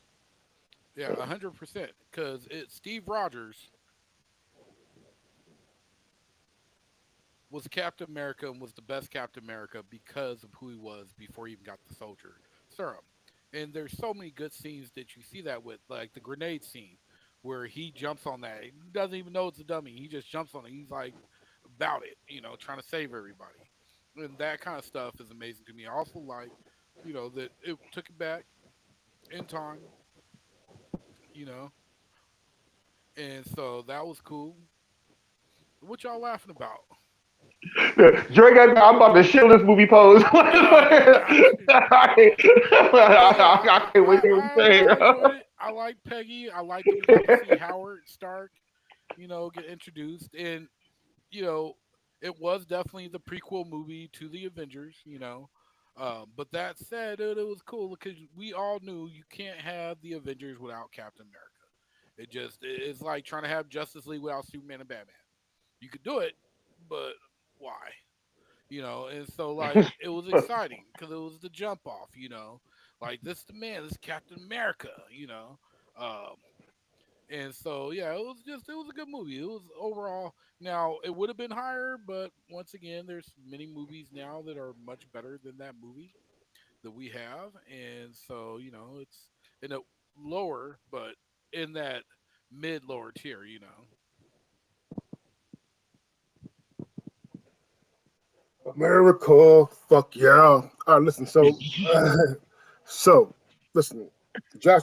Speaker 4: Yeah, 100%. Because Steve Rogers was Captain America and was the best Captain America because of who he was before he even got the soldier serum. And there's so many good scenes that you see that with, like the grenade scene where he jumps on that. He doesn't even know it's a dummy. He just jumps on it. He's like about it, trying to save everybody. And that kind of stuff is amazing to me. I also like, that it took it back in time, you know, and so that was cool. What y'all laughing about?
Speaker 2: Drake, I'm about to shill this movie pose.
Speaker 4: Oh my gosh. But yeah,
Speaker 2: I can't wait to hear what you say.
Speaker 4: I enjoyed it. I like Peggy. I like that we got to see Howard Stark, get introduced. And, you know, it was definitely the prequel movie to the Avengers, But that said, it was cool because we all knew you can't have the Avengers without Captain America. It's like trying to have Justice League without Superman and Batman. You could do it, but why? And so like it was exciting because it was the jump off, like this the man, this Captain America, um, and so yeah, it was a good movie. It was overall. Now it would have been higher, but once again, there's many movies now that are much better than that movie that we have, and so it's in a lower, but in that mid lower tier.
Speaker 1: America, fuck yeah. All right, listen. So listen, Josh,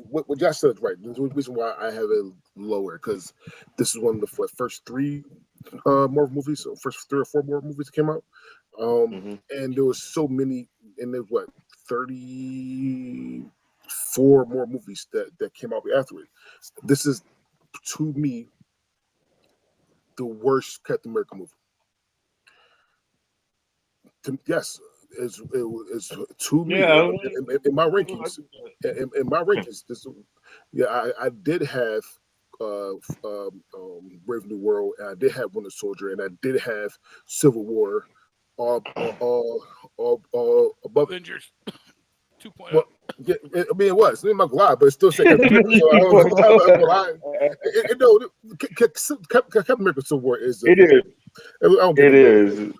Speaker 1: what Josh said is right. There's a reason why I have it lower because this is one of the first three Marvel movies, so first 3 or 4 more movies that came out.
Speaker 2: Mhm.
Speaker 1: And there was so many, and there's 34 more movies that came out after it. This is to me the worst Captain America movie. Yes, is to me
Speaker 2: Yeah.
Speaker 1: in my rankings. In my rankings, yeah, I did have Brave New World, and I did have Winter Soldier, and I did have Civil War, all above it.
Speaker 4: Avengers 2.0.
Speaker 1: Well, yeah, I mean, it was. I'm not gonna lie, but it still said Captain America. So I don't know. I'm not gonna lie. No, Captain America Civil War is.
Speaker 2: It is.
Speaker 1: I don't give
Speaker 2: It is.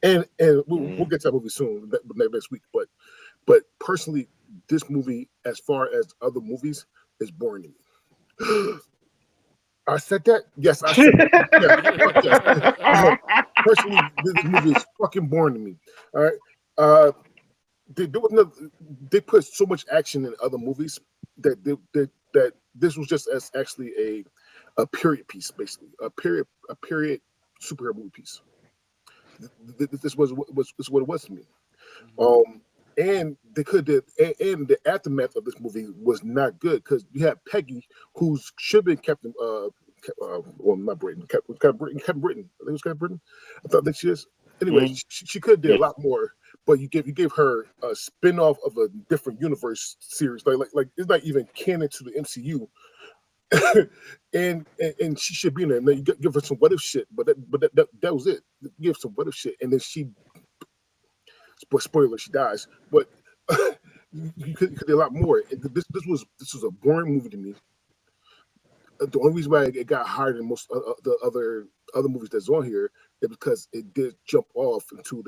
Speaker 1: and we'll get to that movie soon next week. But personally, this movie, as far as other movies, is boring to me. I said that. Yes, I said that. Yes. Personally, this movie is fucking boring to me. All right. They put so much action in other movies that this was just as actually a period piece, basically a period superhero movie piece. This was what it was to me. And they could did, and the aftermath of this movie was not good because you had Peggy, who should have been Captain. Well, not Britain, Captain Britain. I think it was Captain Britain. I thought that she is. Anyway, she could have did a lot more, but you gave her a spin-off of a different universe series, like it's not even canon to the MCU. and she should be in there. And then you give her some what if shit, but that was it. You give some what if shit, and then she, spoiler, she dies. But you could do a lot more. This was a boring movie to me. The only reason why it got higher than most the other movies that's on here is because it did jump off to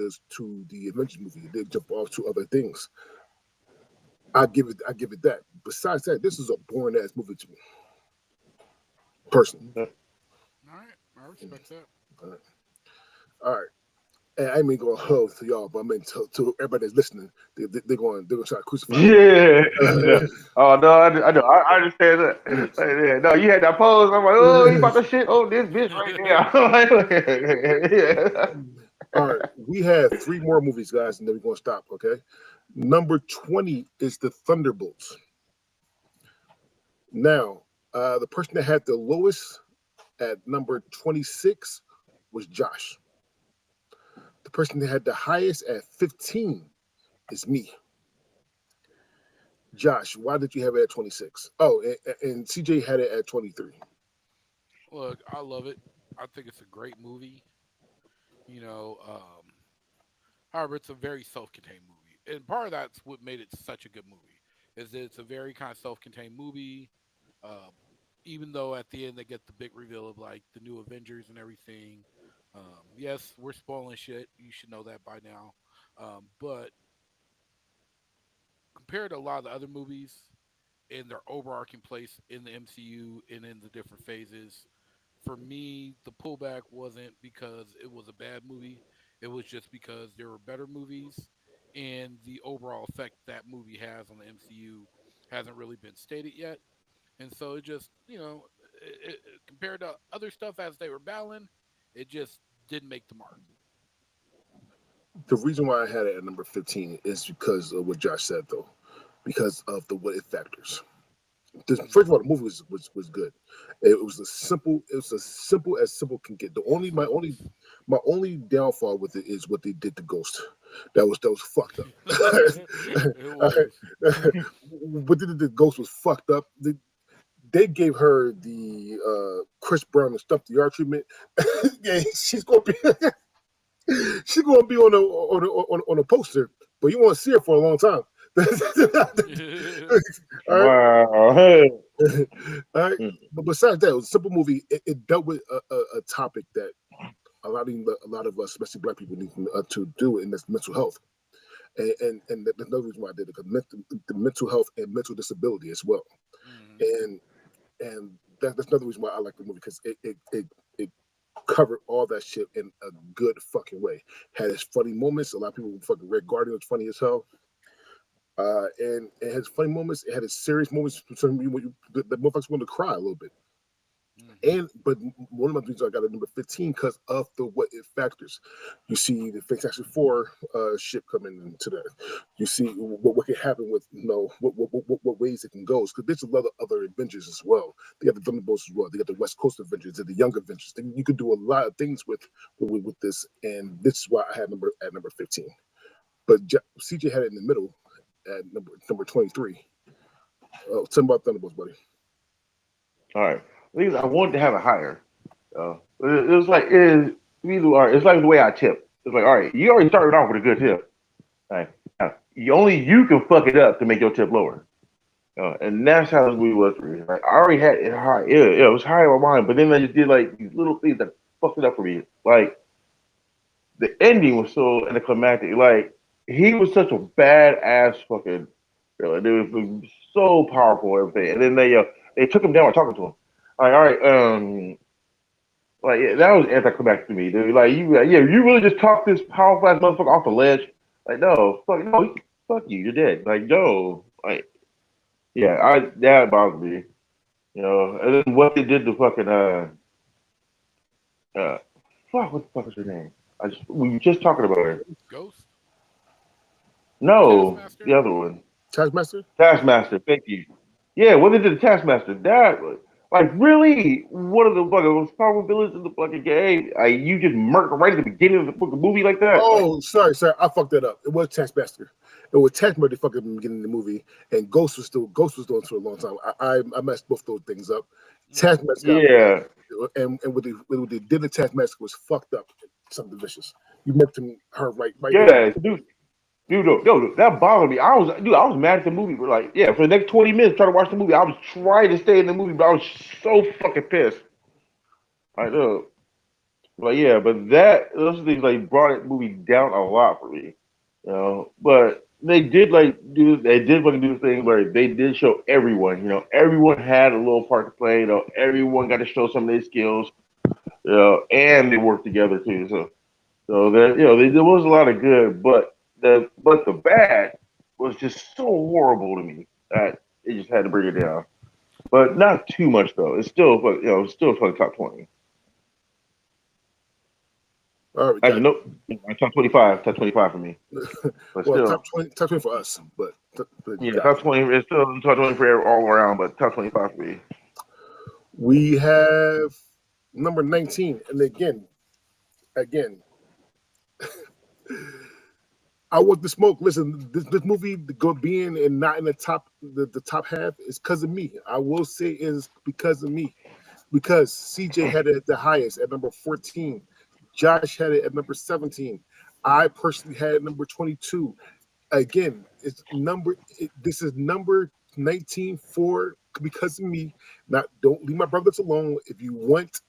Speaker 1: the Avengers movie. It did jump off to other things. I give it that. Besides that, this is a boring ass movie to me, personally.
Speaker 4: All right, I respect that.
Speaker 1: All right. And I ain't gonna hold to y'all, but I mean to everybody that's listening, they're going to try to crucify me.
Speaker 2: Yeah. Oh no, I know. I understand that. Yeah, no, you had that pose. I'm like, oh, you about to shit? Oh, this bitch right there. Yeah.
Speaker 1: All right, we have 3 more movies, guys, and then we're gonna stop. Okay, number 20 is the Thunderbolts. Now, the person that had the lowest at number 26 was Josh. The person that had the highest at 15 is me. Josh, why did you have it at 26? Oh, and CJ had it at 23.
Speaker 4: Look, I love it. I think it's a great movie. You know, however, it's a very self-contained movie, and part of that's what made it such a good movie. Is that it's a very kind of self-contained movie. Um, Even though at the end they get the big reveal of like the new Avengers and everything. Yes, we're spoiling shit. You should know that by now. But compared to a lot of the other movies in their overarching place in the MCU and in the different phases, for me, the pullback wasn't because it was a bad movie. It was just because there were better movies, and the overall effect that movie has on the MCU hasn't really been stated yet. And so it just, compared to other stuff as they were battling, it just didn't make the mark.
Speaker 1: The reason why I had it at number 15 is because of what Josh said, though, because of the what if factors. First of all, the movie was good. It was as simple can get. My only downfall with it is what they did to Ghost. That was fucked up.
Speaker 4: It was.
Speaker 1: What they did to Ghost was fucked up. They gave her the Chris Brown and Stuff the Art treatment. Yeah, she's gonna be on a poster, but you won't see her for a long time. All right.
Speaker 2: Wow. Hey.
Speaker 1: All right. But besides that, it was a simple movie. It dealt with a topic that a lot of us, especially Black people, need to do, and that's mental health. And that's another reason why I did it, because the mental health and mental disability as well. And that's another reason why I like the movie, because it covered all that shit in a good fucking way. Had its funny moments. A lot of people fucking Red Guardian was funny as hell. And it has funny moments. It had its serious moments. The motherfuckers wanted to cry a little bit. But one of my reasons I got a number 15 because of the what if factors. You see the Fantastic Four ship coming into that. You see what can happen with what ways it can go. Because there's a lot of other Avengers as well. They got the Thunderbolts as well. They got the West Coast Avengers and the Young Avengers. You could do a lot of things with this, and this is why I had number 15. But CJ had it in the middle at number 23. Tell me about Thunderbolts, buddy.
Speaker 2: All right. I wanted to have it higher. It was like it's like the way I tip. It's like, all right, you already started off with a good tip. All right. Now, you can fuck it up to make your tip lower. And that's how the movie was for me. Like, I already had it high. Yeah, it was high in my mind, but then I just did like these little things that fucked it up for me. Like the ending was so anticlimactic. Like he was such a badass fucking. It was so powerful and everything. And then they took him down while talking to him. Like, all right, like yeah, that was anticlimactic to me, dude. Like you really just talked this powerful ass motherfucker off the ledge. Like, no, fuck you, you're dead. Like, no, like, yeah, that bothered me, And then what they did to fucking fuck, what the fuck is her name? We were just talking about her.
Speaker 4: Ghost?
Speaker 2: No,
Speaker 4: Taskmaster?
Speaker 2: the other one.
Speaker 1: Taskmaster?
Speaker 2: Taskmaster, thank you. Yeah, what they did to Taskmaster, that was Like, really? One of the fucking most powerful villains in the fucking game? You just murked right at the beginning of the fucking movie like that? Like,
Speaker 1: Oh, sorry, I fucked that up. It was Taskmaster. It was Taskmaster fucking in the beginning of the movie, and Ghost was doing it for a long time. I messed both those things up. Taskmaster got
Speaker 2: yeah.
Speaker 1: and what they did to Taskmaster was fucked up. Something vicious. You murked her right there.
Speaker 2: Yeah, dude, yo, that bothered me. I was mad at the movie, but like, yeah, for the next 20 minutes trying to watch the movie, I was trying to stay in the movie, but I was so fucking pissed. Like, but yeah, but those things like brought the movie down a lot for me, you know. But they did fucking do the thing where they did show everyone, you know, everyone had a little part to play, you know, everyone got to show some of their skills, you know, and they worked together too. So there, you know, there was a lot of good, but the bad was just so horrible to me that it just had to bring it down. But not too much though. It's still, you know, it's still fucking top 20.
Speaker 1: All right,
Speaker 2: Actually,
Speaker 1: got
Speaker 2: nope, top 25 for me. But
Speaker 1: well
Speaker 2: still,
Speaker 1: top 20 for us, but
Speaker 2: yeah,
Speaker 1: got
Speaker 2: top 20. It's still top 20 for all around, but top 25 for me.
Speaker 1: we have number 19, and again, I want the smoke. Listen, this movie being and not in the top half is because of me. I will say is because of me. Because CJ had it at the highest at number 14. Josh had it at number 17. I personally had it at number 22. Again, this is number 19 for because of me. Not don't leave my brothers alone. If you want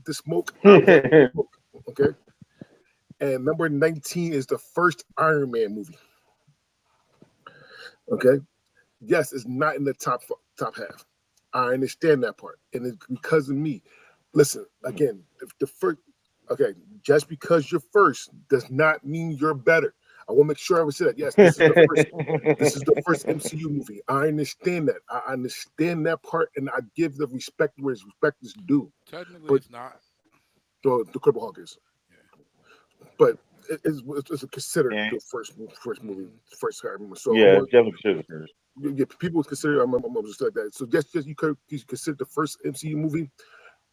Speaker 1: the smoke, I want the smoke. Okay. And number 19 is the first Iron Man movie. Okay. Yes, it's not in the top half. I understand that part, and it's because of me. Listen, again, if the first, okay, just because you're first does not mean you're better. I want to make sure I would say that. Yes, this is the first. This is the first MCU movie. I understand that. I understand that part, and I give the respect where respect is due.
Speaker 4: Technically,
Speaker 1: But
Speaker 4: it's not.
Speaker 1: the Cripple Hulk is,
Speaker 4: Yeah.
Speaker 1: but it's considered
Speaker 2: Yeah,
Speaker 1: the first movie,
Speaker 4: Hmm.
Speaker 1: first Iron Man. So I
Speaker 2: yeah,
Speaker 1: want
Speaker 2: definitely consider it first.
Speaker 1: yeah, people would consider I'm just like that. So just you consider the first MCU movie.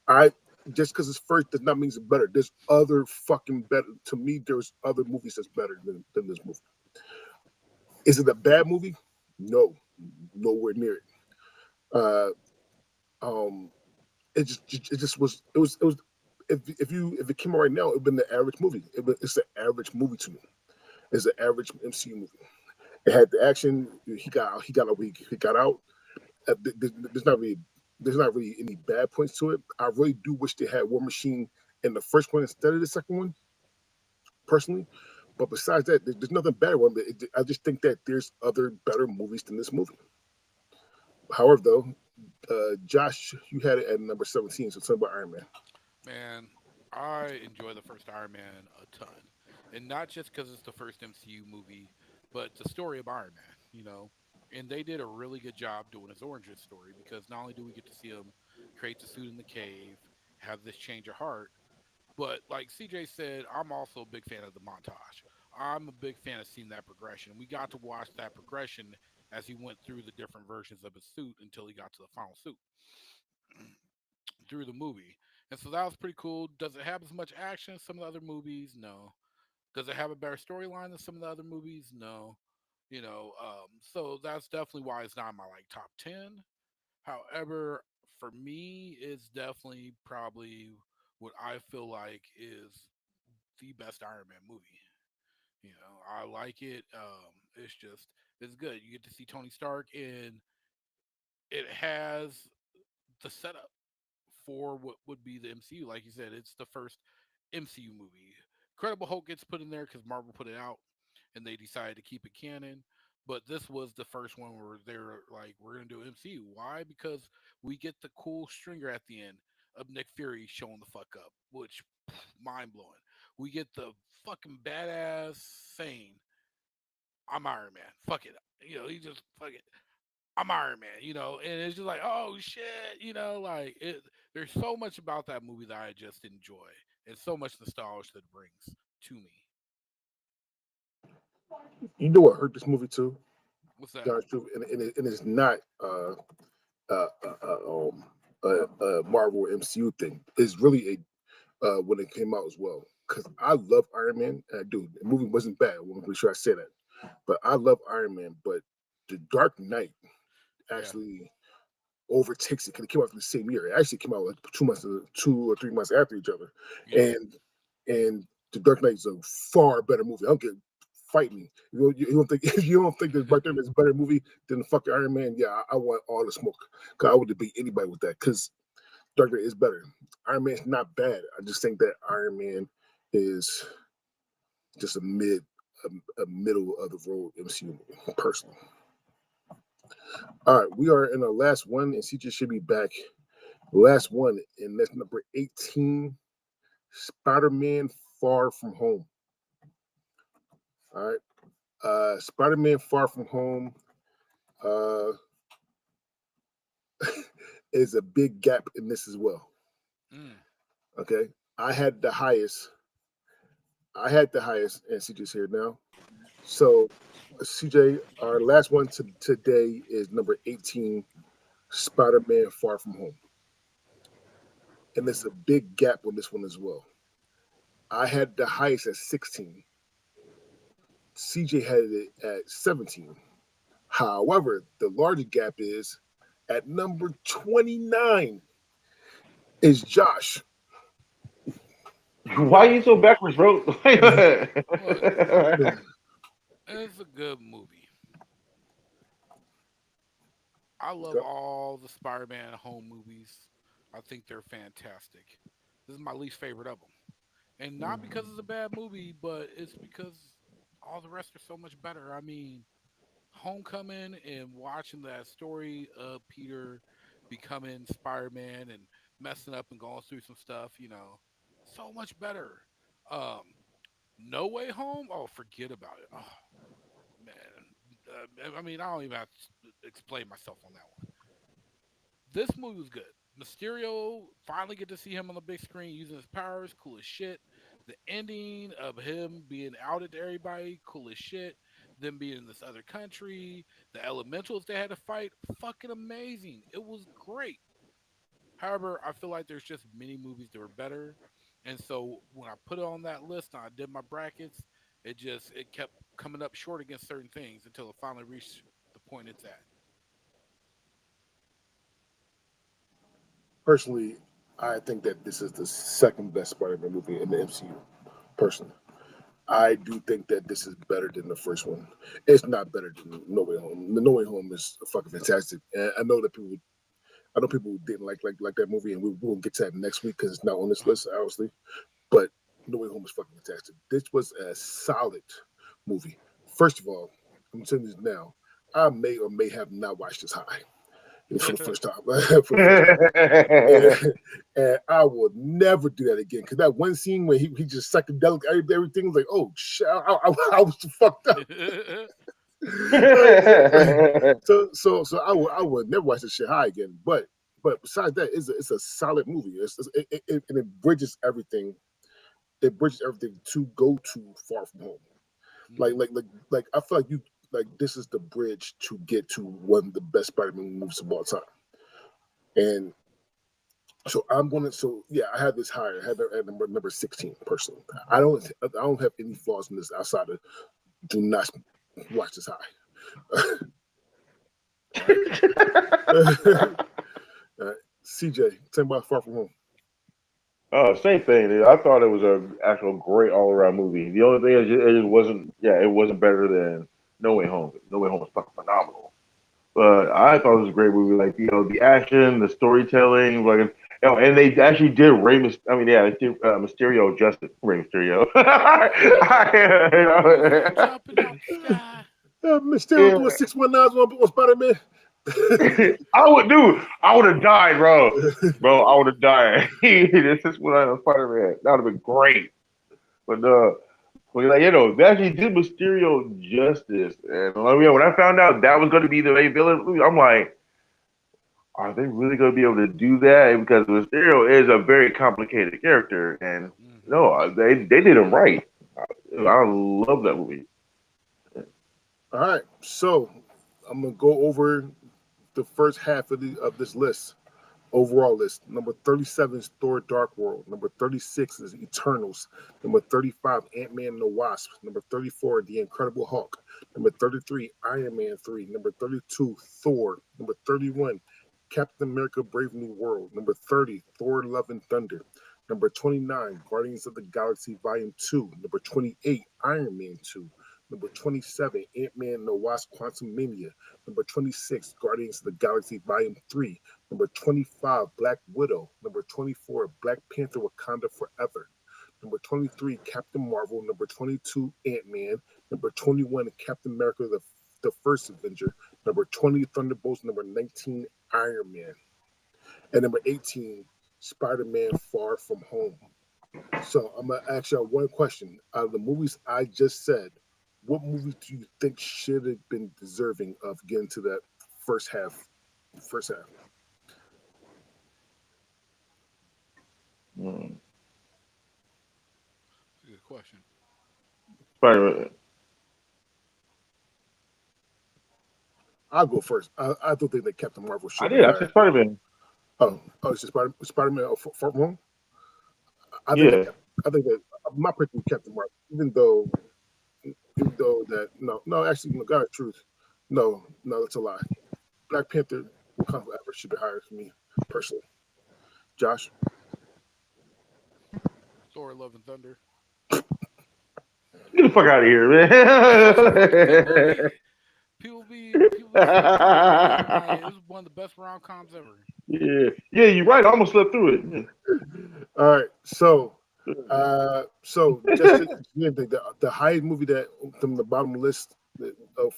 Speaker 1: I just because it's first does not mean it's better. There's other fucking better. To me, there's other movies that's better than this movie. Is it a bad movie? No, nowhere near it. Uh, um, it just was it was if it came out right now, it'd been the average movie. It's an average movie to me. It's an average MCU movie. It had the action. He got out. There's not really any bad points to it. I really do wish they had War Machine in the first one instead of the second one, personally. But besides that, there's nothing better one. But I just think that there's other better movies than this movie. However, though, Josh, you had it at number 17. So tell me about Iron Man.
Speaker 4: Man, I enjoy the first Iron Man a ton, and not just because it's the first MCU movie, but the story of Iron Man. And they did a really good job doing his origin story because not only do we get to see him create the suit in the cave, have this change of heart, but like CJ said, I'm also a big fan of the montage. I'm a big fan of seeing that progression. We got to watch that progression as he went through the different versions of his suit until he got to the final suit through the movie. And so that was pretty cool. Does it have as much action as some of the other movies? No. Does it have a better storyline than some of the other movies? No. So that's definitely why it's not in my like top 10. However, for me, it's definitely probably what I feel like is the best Iron Man movie. I like it. It's good. You get to see Tony Stark, and it has the setup for what would be the MCU. Like you said, it's the first MCU movie. Incredible Hulk gets put in there because Marvel put it out, and they decided to keep it canon. But this was the first one where they're like, we're gonna do MCU. Why? Because we get the cool stringer at the end of Nick Fury showing the fuck up, which mind blowing. We get the fucking badass saying, "I'm Iron Man." Fuck it. He just fuck it. I'm Iron Man, and it's just like, oh shit, like it. There's so much about that movie that I just enjoy, and so much nostalgia that it brings to me.
Speaker 1: You know what hurt this movie too?
Speaker 4: What's that?
Speaker 1: Honest truth, and it's not uh, uh, uh, um, Marvel MCU thing. It's really a when it came out as well. Because I love Iron Man, and I do. The movie wasn't bad. I'm pretty sure I said that. But I love Iron Man. But The Dark Knight actually overtakes it because it came out in the same year. It actually came out like 2 or 3 months after each other.
Speaker 4: Yeah.
Speaker 1: And The Dark Knight is a far better movie. I don't get fight me. You don't think if you don't think The Dark Knight is a better movie than the fucking Iron Man? Yeah, I want all the smoke. Cause I would debate anybody with that. Cause Dark Knight is better. Iron Man's not bad. I just think that Iron Man is just a middle of the road MCU movie, personally. All right, we are in our last one, and CJ should be back. Last one, and that's number 18, Spider-Man Far From Home. All right. Spider-Man Far From Home is a big gap in this as well. Okay. I had the highest, and CJ's here now. So CJ, our last one today is number 18, Spider-Man Far From Home. And there's a big gap on this one as well. I had the highest at 16. CJ had it at 17. However, the larger gap is at number 29 is Josh.
Speaker 2: Why are you so backwards, bro?
Speaker 4: It's a good movie. I love all the Spider-Man home movies. I think they're fantastic. This is my least favorite of them. And not because it's a bad movie, but it's because all the rest are so much better. I mean, Homecoming and watching that story of Peter becoming Spider-Man and messing up and going through some stuff, so much better. Um, No Way Home, oh, forget about it. Oh, man. I mean, I don't even have to explain myself on that one. This movie was good. Mysterio, finally get to see him on the big screen using his powers, cool as shit. The ending of him being outed to everybody, cool as shit. Them being in this other country, the elementals they had to fight, fucking amazing. It was great. However, I feel like there's just many movies that were better. And so when I put it on that list and I did my brackets, it kept coming up short against certain things until it finally reached the point it's at.
Speaker 1: Personally, I think that this is the second best Spider-Man movie in the MCU. Personally, I do think that this is better than the first one. It's not better than No Way Home. The No Way Home is fucking fantastic, and I know people didn't like that movie, and we will get to that next week because it's not on this list, obviously. But No Way Home is fucking fantastic. This was a solid movie. First of all, I'm telling you this now. I may or may have not watched this high for the first time. And I will never do that again. Because that one scene where he just psychedelic everything was like, oh shit, I was fucked up. So I would never watch this shit high again. But besides that, it's a solid movie. And it bridges everything. It bridges everything to go to Far From Home. Like I feel like this is the bridge to get to one of the best Spider-Man movies of all time. And so I have this higher. I have it at number 16 personally. I don't have any flaws in this outside of do not watch this high. CJ, tell me about Far From Home.
Speaker 2: Oh, same thing. Dude. I thought it was an actual great all around movie. The only thing is, it just wasn't. Yeah, it wasn't better than No Way Home. No Way Home was fucking phenomenal. But I thought it was a great movie. Like the action, the storytelling, and they actually did they did Mysterio justice. Rey Mysterio.
Speaker 4: Jumping out the sky.
Speaker 1: Mysterio doing 619 on Spider-Man.
Speaker 2: I would have died, bro. I would have died. This is what I was Spider-Man. That would have been great. But they actually did Mysterio justice. And when I found out that was going to be the main villain, I'm like, are they really going to be able to do that? Because Mysterio is a very complicated character, and no, they did him right. I love that movie.
Speaker 1: All right, so I'm gonna go over the first half of this list. Overall list. Number 37 is Thor Dark World. Number 36 is Eternals. Number 35, Ant-Man and the Wasp. Number 34, The Incredible Hulk. Number 33, Iron Man 3. Number 32, Thor. Number 31, Captain America Brave New World. Number 30, Thor Love and Thunder. Number 29, Guardians of the Galaxy Volume 2. Number 28, Iron Man 2. Number 27, Ant-Man and the Wasp Quantumania. Number 26, Guardians of the Galaxy Volume 3. Number 25, Black Widow. Number 24, Black Panther Wakanda Forever. Number 23, Captain Marvel. Number 22, Ant-Man. Number 21, Captain America, the First Avenger. Number 20, Thunderbolts. Number 19, Iron Man. And number 18, Spider-Man Far From Home. So I'm going to ask y'all one question. Out of the movies I just said, what movie do you think should have been deserving of getting to that first half?
Speaker 4: Good question.
Speaker 2: Spider-Man.
Speaker 1: I'll go first. I don't think that Captain Marvel should
Speaker 2: I
Speaker 1: be
Speaker 2: did. I
Speaker 1: higher.
Speaker 2: said Spider-Man.
Speaker 1: Oh, it's just Spider-Man Far From Home. I
Speaker 2: Yeah.
Speaker 1: think that my pick is Captain Marvel, even though that no, actually, no, God, truth, no, that's a lie. Black Panther Wakanda Forever should be higher for me personally. Josh,
Speaker 4: Thor: Love and Thunder.
Speaker 2: Get the fuck out of here, man.
Speaker 4: People be sleeping on it, man. Like, it was one of the best rom-coms ever.
Speaker 2: Yeah, you're right. I almost slept through it.
Speaker 1: all right, so just the highest movie that from the bottom list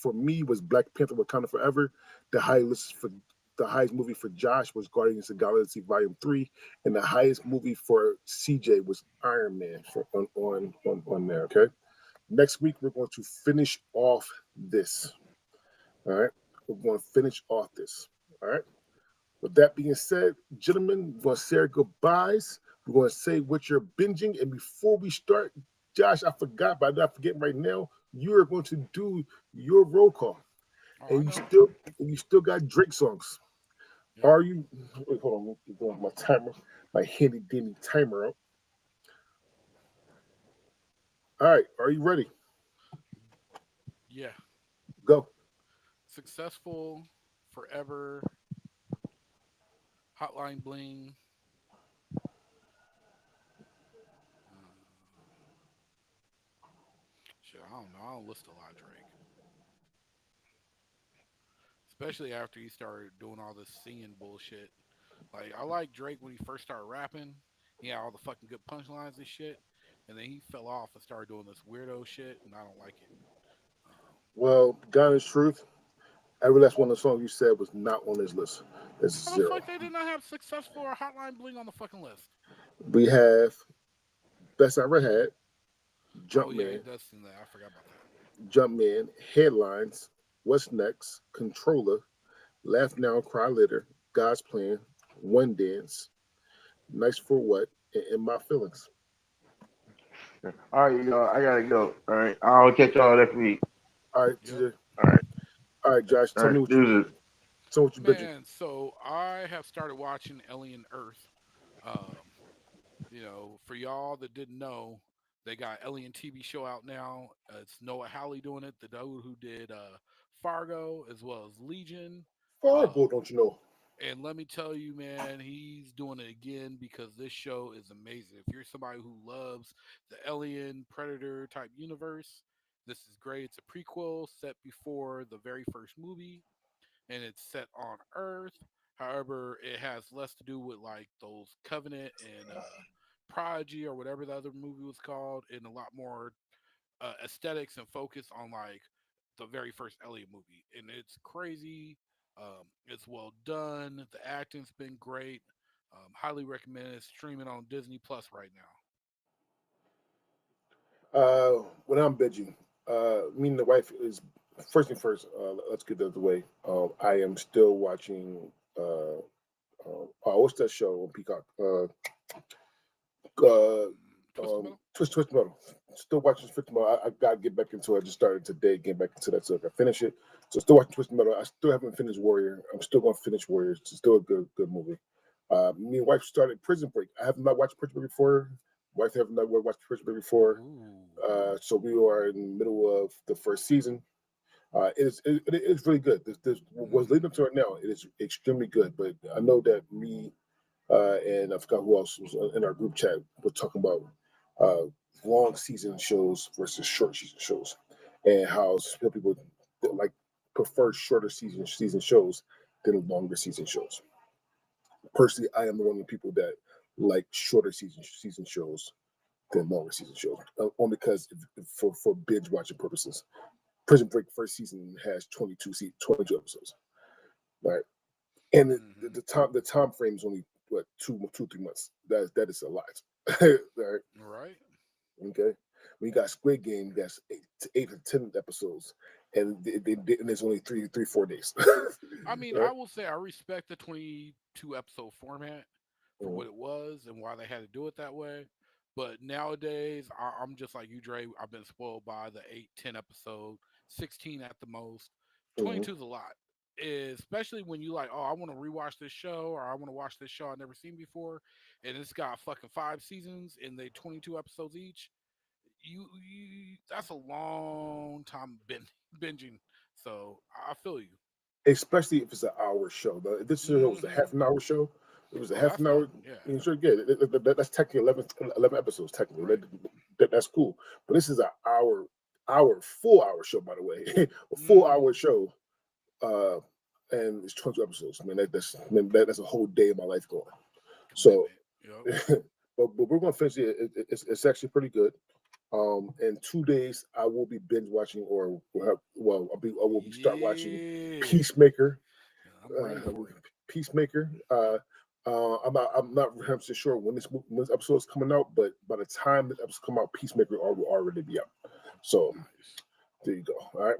Speaker 1: for me was Black Panther Wakanda Forever. The highest movie for Josh was Guardians of the Galaxy Volume 3, and the highest movie for CJ was Iron Man on there. Okay, next week we're going to finish off this. All right, we're going to finish off this. All right. With that being said, gentlemen, we're going to say our goodbyes. We're going to say what you're binging. And before we start, Josh, I forgot, but I'm not forgetting right now, you are going to do your roll call.
Speaker 4: Oh,
Speaker 1: And you still got Drake songs.
Speaker 4: Yeah.
Speaker 1: Are you wait, hold on, I'm doing my timer, my handy dandy timer out. All right, are you ready?
Speaker 4: Yeah.
Speaker 1: Go.
Speaker 4: Successful, Forever, Hotline Bling. Shit, I don't know. I don't listen to a lot of Drake, especially after he started doing all this singing bullshit. Like, I like Drake when he first started rapping. He had all the fucking good punchlines and shit, and then he fell off and started doing this weirdo shit, and I don't like it.
Speaker 1: Well, God is truth. Every last one of the songs you said was not on this list. It's
Speaker 4: How the
Speaker 1: zero.
Speaker 4: fuck they did not have Successful or Hotline Bling on the fucking list?
Speaker 1: We have Best I Ever Had,
Speaker 4: Oh yeah, he
Speaker 1: Jumpman,
Speaker 4: does sing that. I forgot about that.
Speaker 1: Jumpman, Headlines, What's Next, Controller, Laugh Now, Cry Later, God's Plan, One Dance, Nice for What, and In My Feelings.
Speaker 2: All right, I gotta go. All right, I'll catch y'all next week.
Speaker 1: All right,
Speaker 4: Yep.
Speaker 2: All right,
Speaker 1: all right, Josh,
Speaker 2: all
Speaker 1: tell me
Speaker 2: right.
Speaker 1: what you binging.
Speaker 4: Man, so I have started watching Alien Earth. Um, for y'all that didn't know, they got Alien TV show out now. It's Noah Hawley doing it, the dude who did Fargo as well as Legion.
Speaker 1: Fargo,
Speaker 4: Um,
Speaker 1: don't you know?
Speaker 4: and let me tell you, man, he's doing it again because this show is amazing. If you're somebody who loves the Alien Predator type universe, this is great. It's a prequel set before the very first movie, and it's set on Earth. However, it has less to do with like those Covenant and Prodigy or whatever the other movie was called, and a lot more aesthetics and focus on like the very first Elliot movie. And it's crazy. It's well done. The acting's been great. Highly recommend it. Streaming on Disney Plus right now.
Speaker 1: When I'm binging, me and the wife is first thing first. Let's get that out of the way. I am still watching. What's that show on Peacock? Uh,
Speaker 4: Twisted Metal.
Speaker 1: Twist Metal. Still watching Twist Metal. I gotta get back into it. I just started today, getting back into that so I can finish it. So still watching Twist Metal. I still haven't finished Warrior. I'm still gonna finish Warrior. It's still a good movie. Me and wife started Prison Break. I have not watched Prison Break before. Wife have not watched Prison Break before.
Speaker 4: Ooh.
Speaker 1: So we are in the middle of the first season. It's really good. This what's leading up to it now. It is extremely good. But I know that me and I forgot who else was in our group chat. We're talking about uh, long season shows versus short season shows, and how some people that like prefer shorter season shows than longer season shows. Personally, I am one of the people that like shorter season shows than longer season shows, only because for binge watching purposes. Prison Break first season has 22 episodes, right? And
Speaker 4: Mm-hmm.
Speaker 1: the time frame is only what 3 months. That is a lot, right?
Speaker 4: Right.
Speaker 1: Okay, we got Squid Game that's 8 to 10 episodes, and and there's only 4 days.
Speaker 4: I mean,
Speaker 1: Right?
Speaker 4: I will say I respect the 22 episode format for
Speaker 1: Mhm,
Speaker 4: what it was and why they had to do it that way. But nowadays, I'm just like you, Dre. I've been spoiled by the 8, 10 episode, 16 at the most.
Speaker 1: mhm.
Speaker 4: 22 is a lot, especially when you like, oh, I want to rewatch this show or I want to watch this show I've never seen before, and it's got fucking 5 seasons and they 22 episodes each. You that's a long time binging. So I feel you.
Speaker 1: Especially if it's an hour show. This show was a
Speaker 4: Hmm.
Speaker 1: half an hour show. It was a
Speaker 4: Oh,
Speaker 1: half
Speaker 4: that's
Speaker 1: an hour.
Speaker 4: nothing. Yeah.
Speaker 1: Sure, yeah, that's technically 11 episodes. Technically,
Speaker 4: Right.
Speaker 1: that's cool. But this is an full hour show. By the way, a full
Speaker 4: Hmm.
Speaker 1: hour show, uh, and it's 20 episodes. I mean, that's a whole day of my life going. So,
Speaker 4: Commitment. Yep.
Speaker 1: but we're gonna finish it. It's actually pretty good. In 2 days, I will be binge watching, or I will be start watching
Speaker 4: Yeah.
Speaker 1: Peacemaker.
Speaker 4: I'm ready for it.
Speaker 1: Peacemaker. I'm not 100% sure when this episode is coming out, but by the time that episode come out, Peacemaker will already be out. So
Speaker 4: Nice.
Speaker 1: there you go. All right.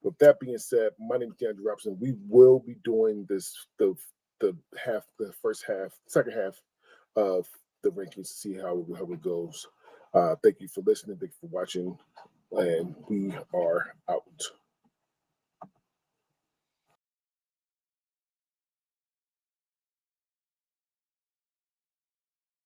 Speaker 1: With that being said, my name is Andrew Robson. We will be doing the first half, second half of the rankings to see how it goes. Thank you for listening. Thank you for watching, and we are out.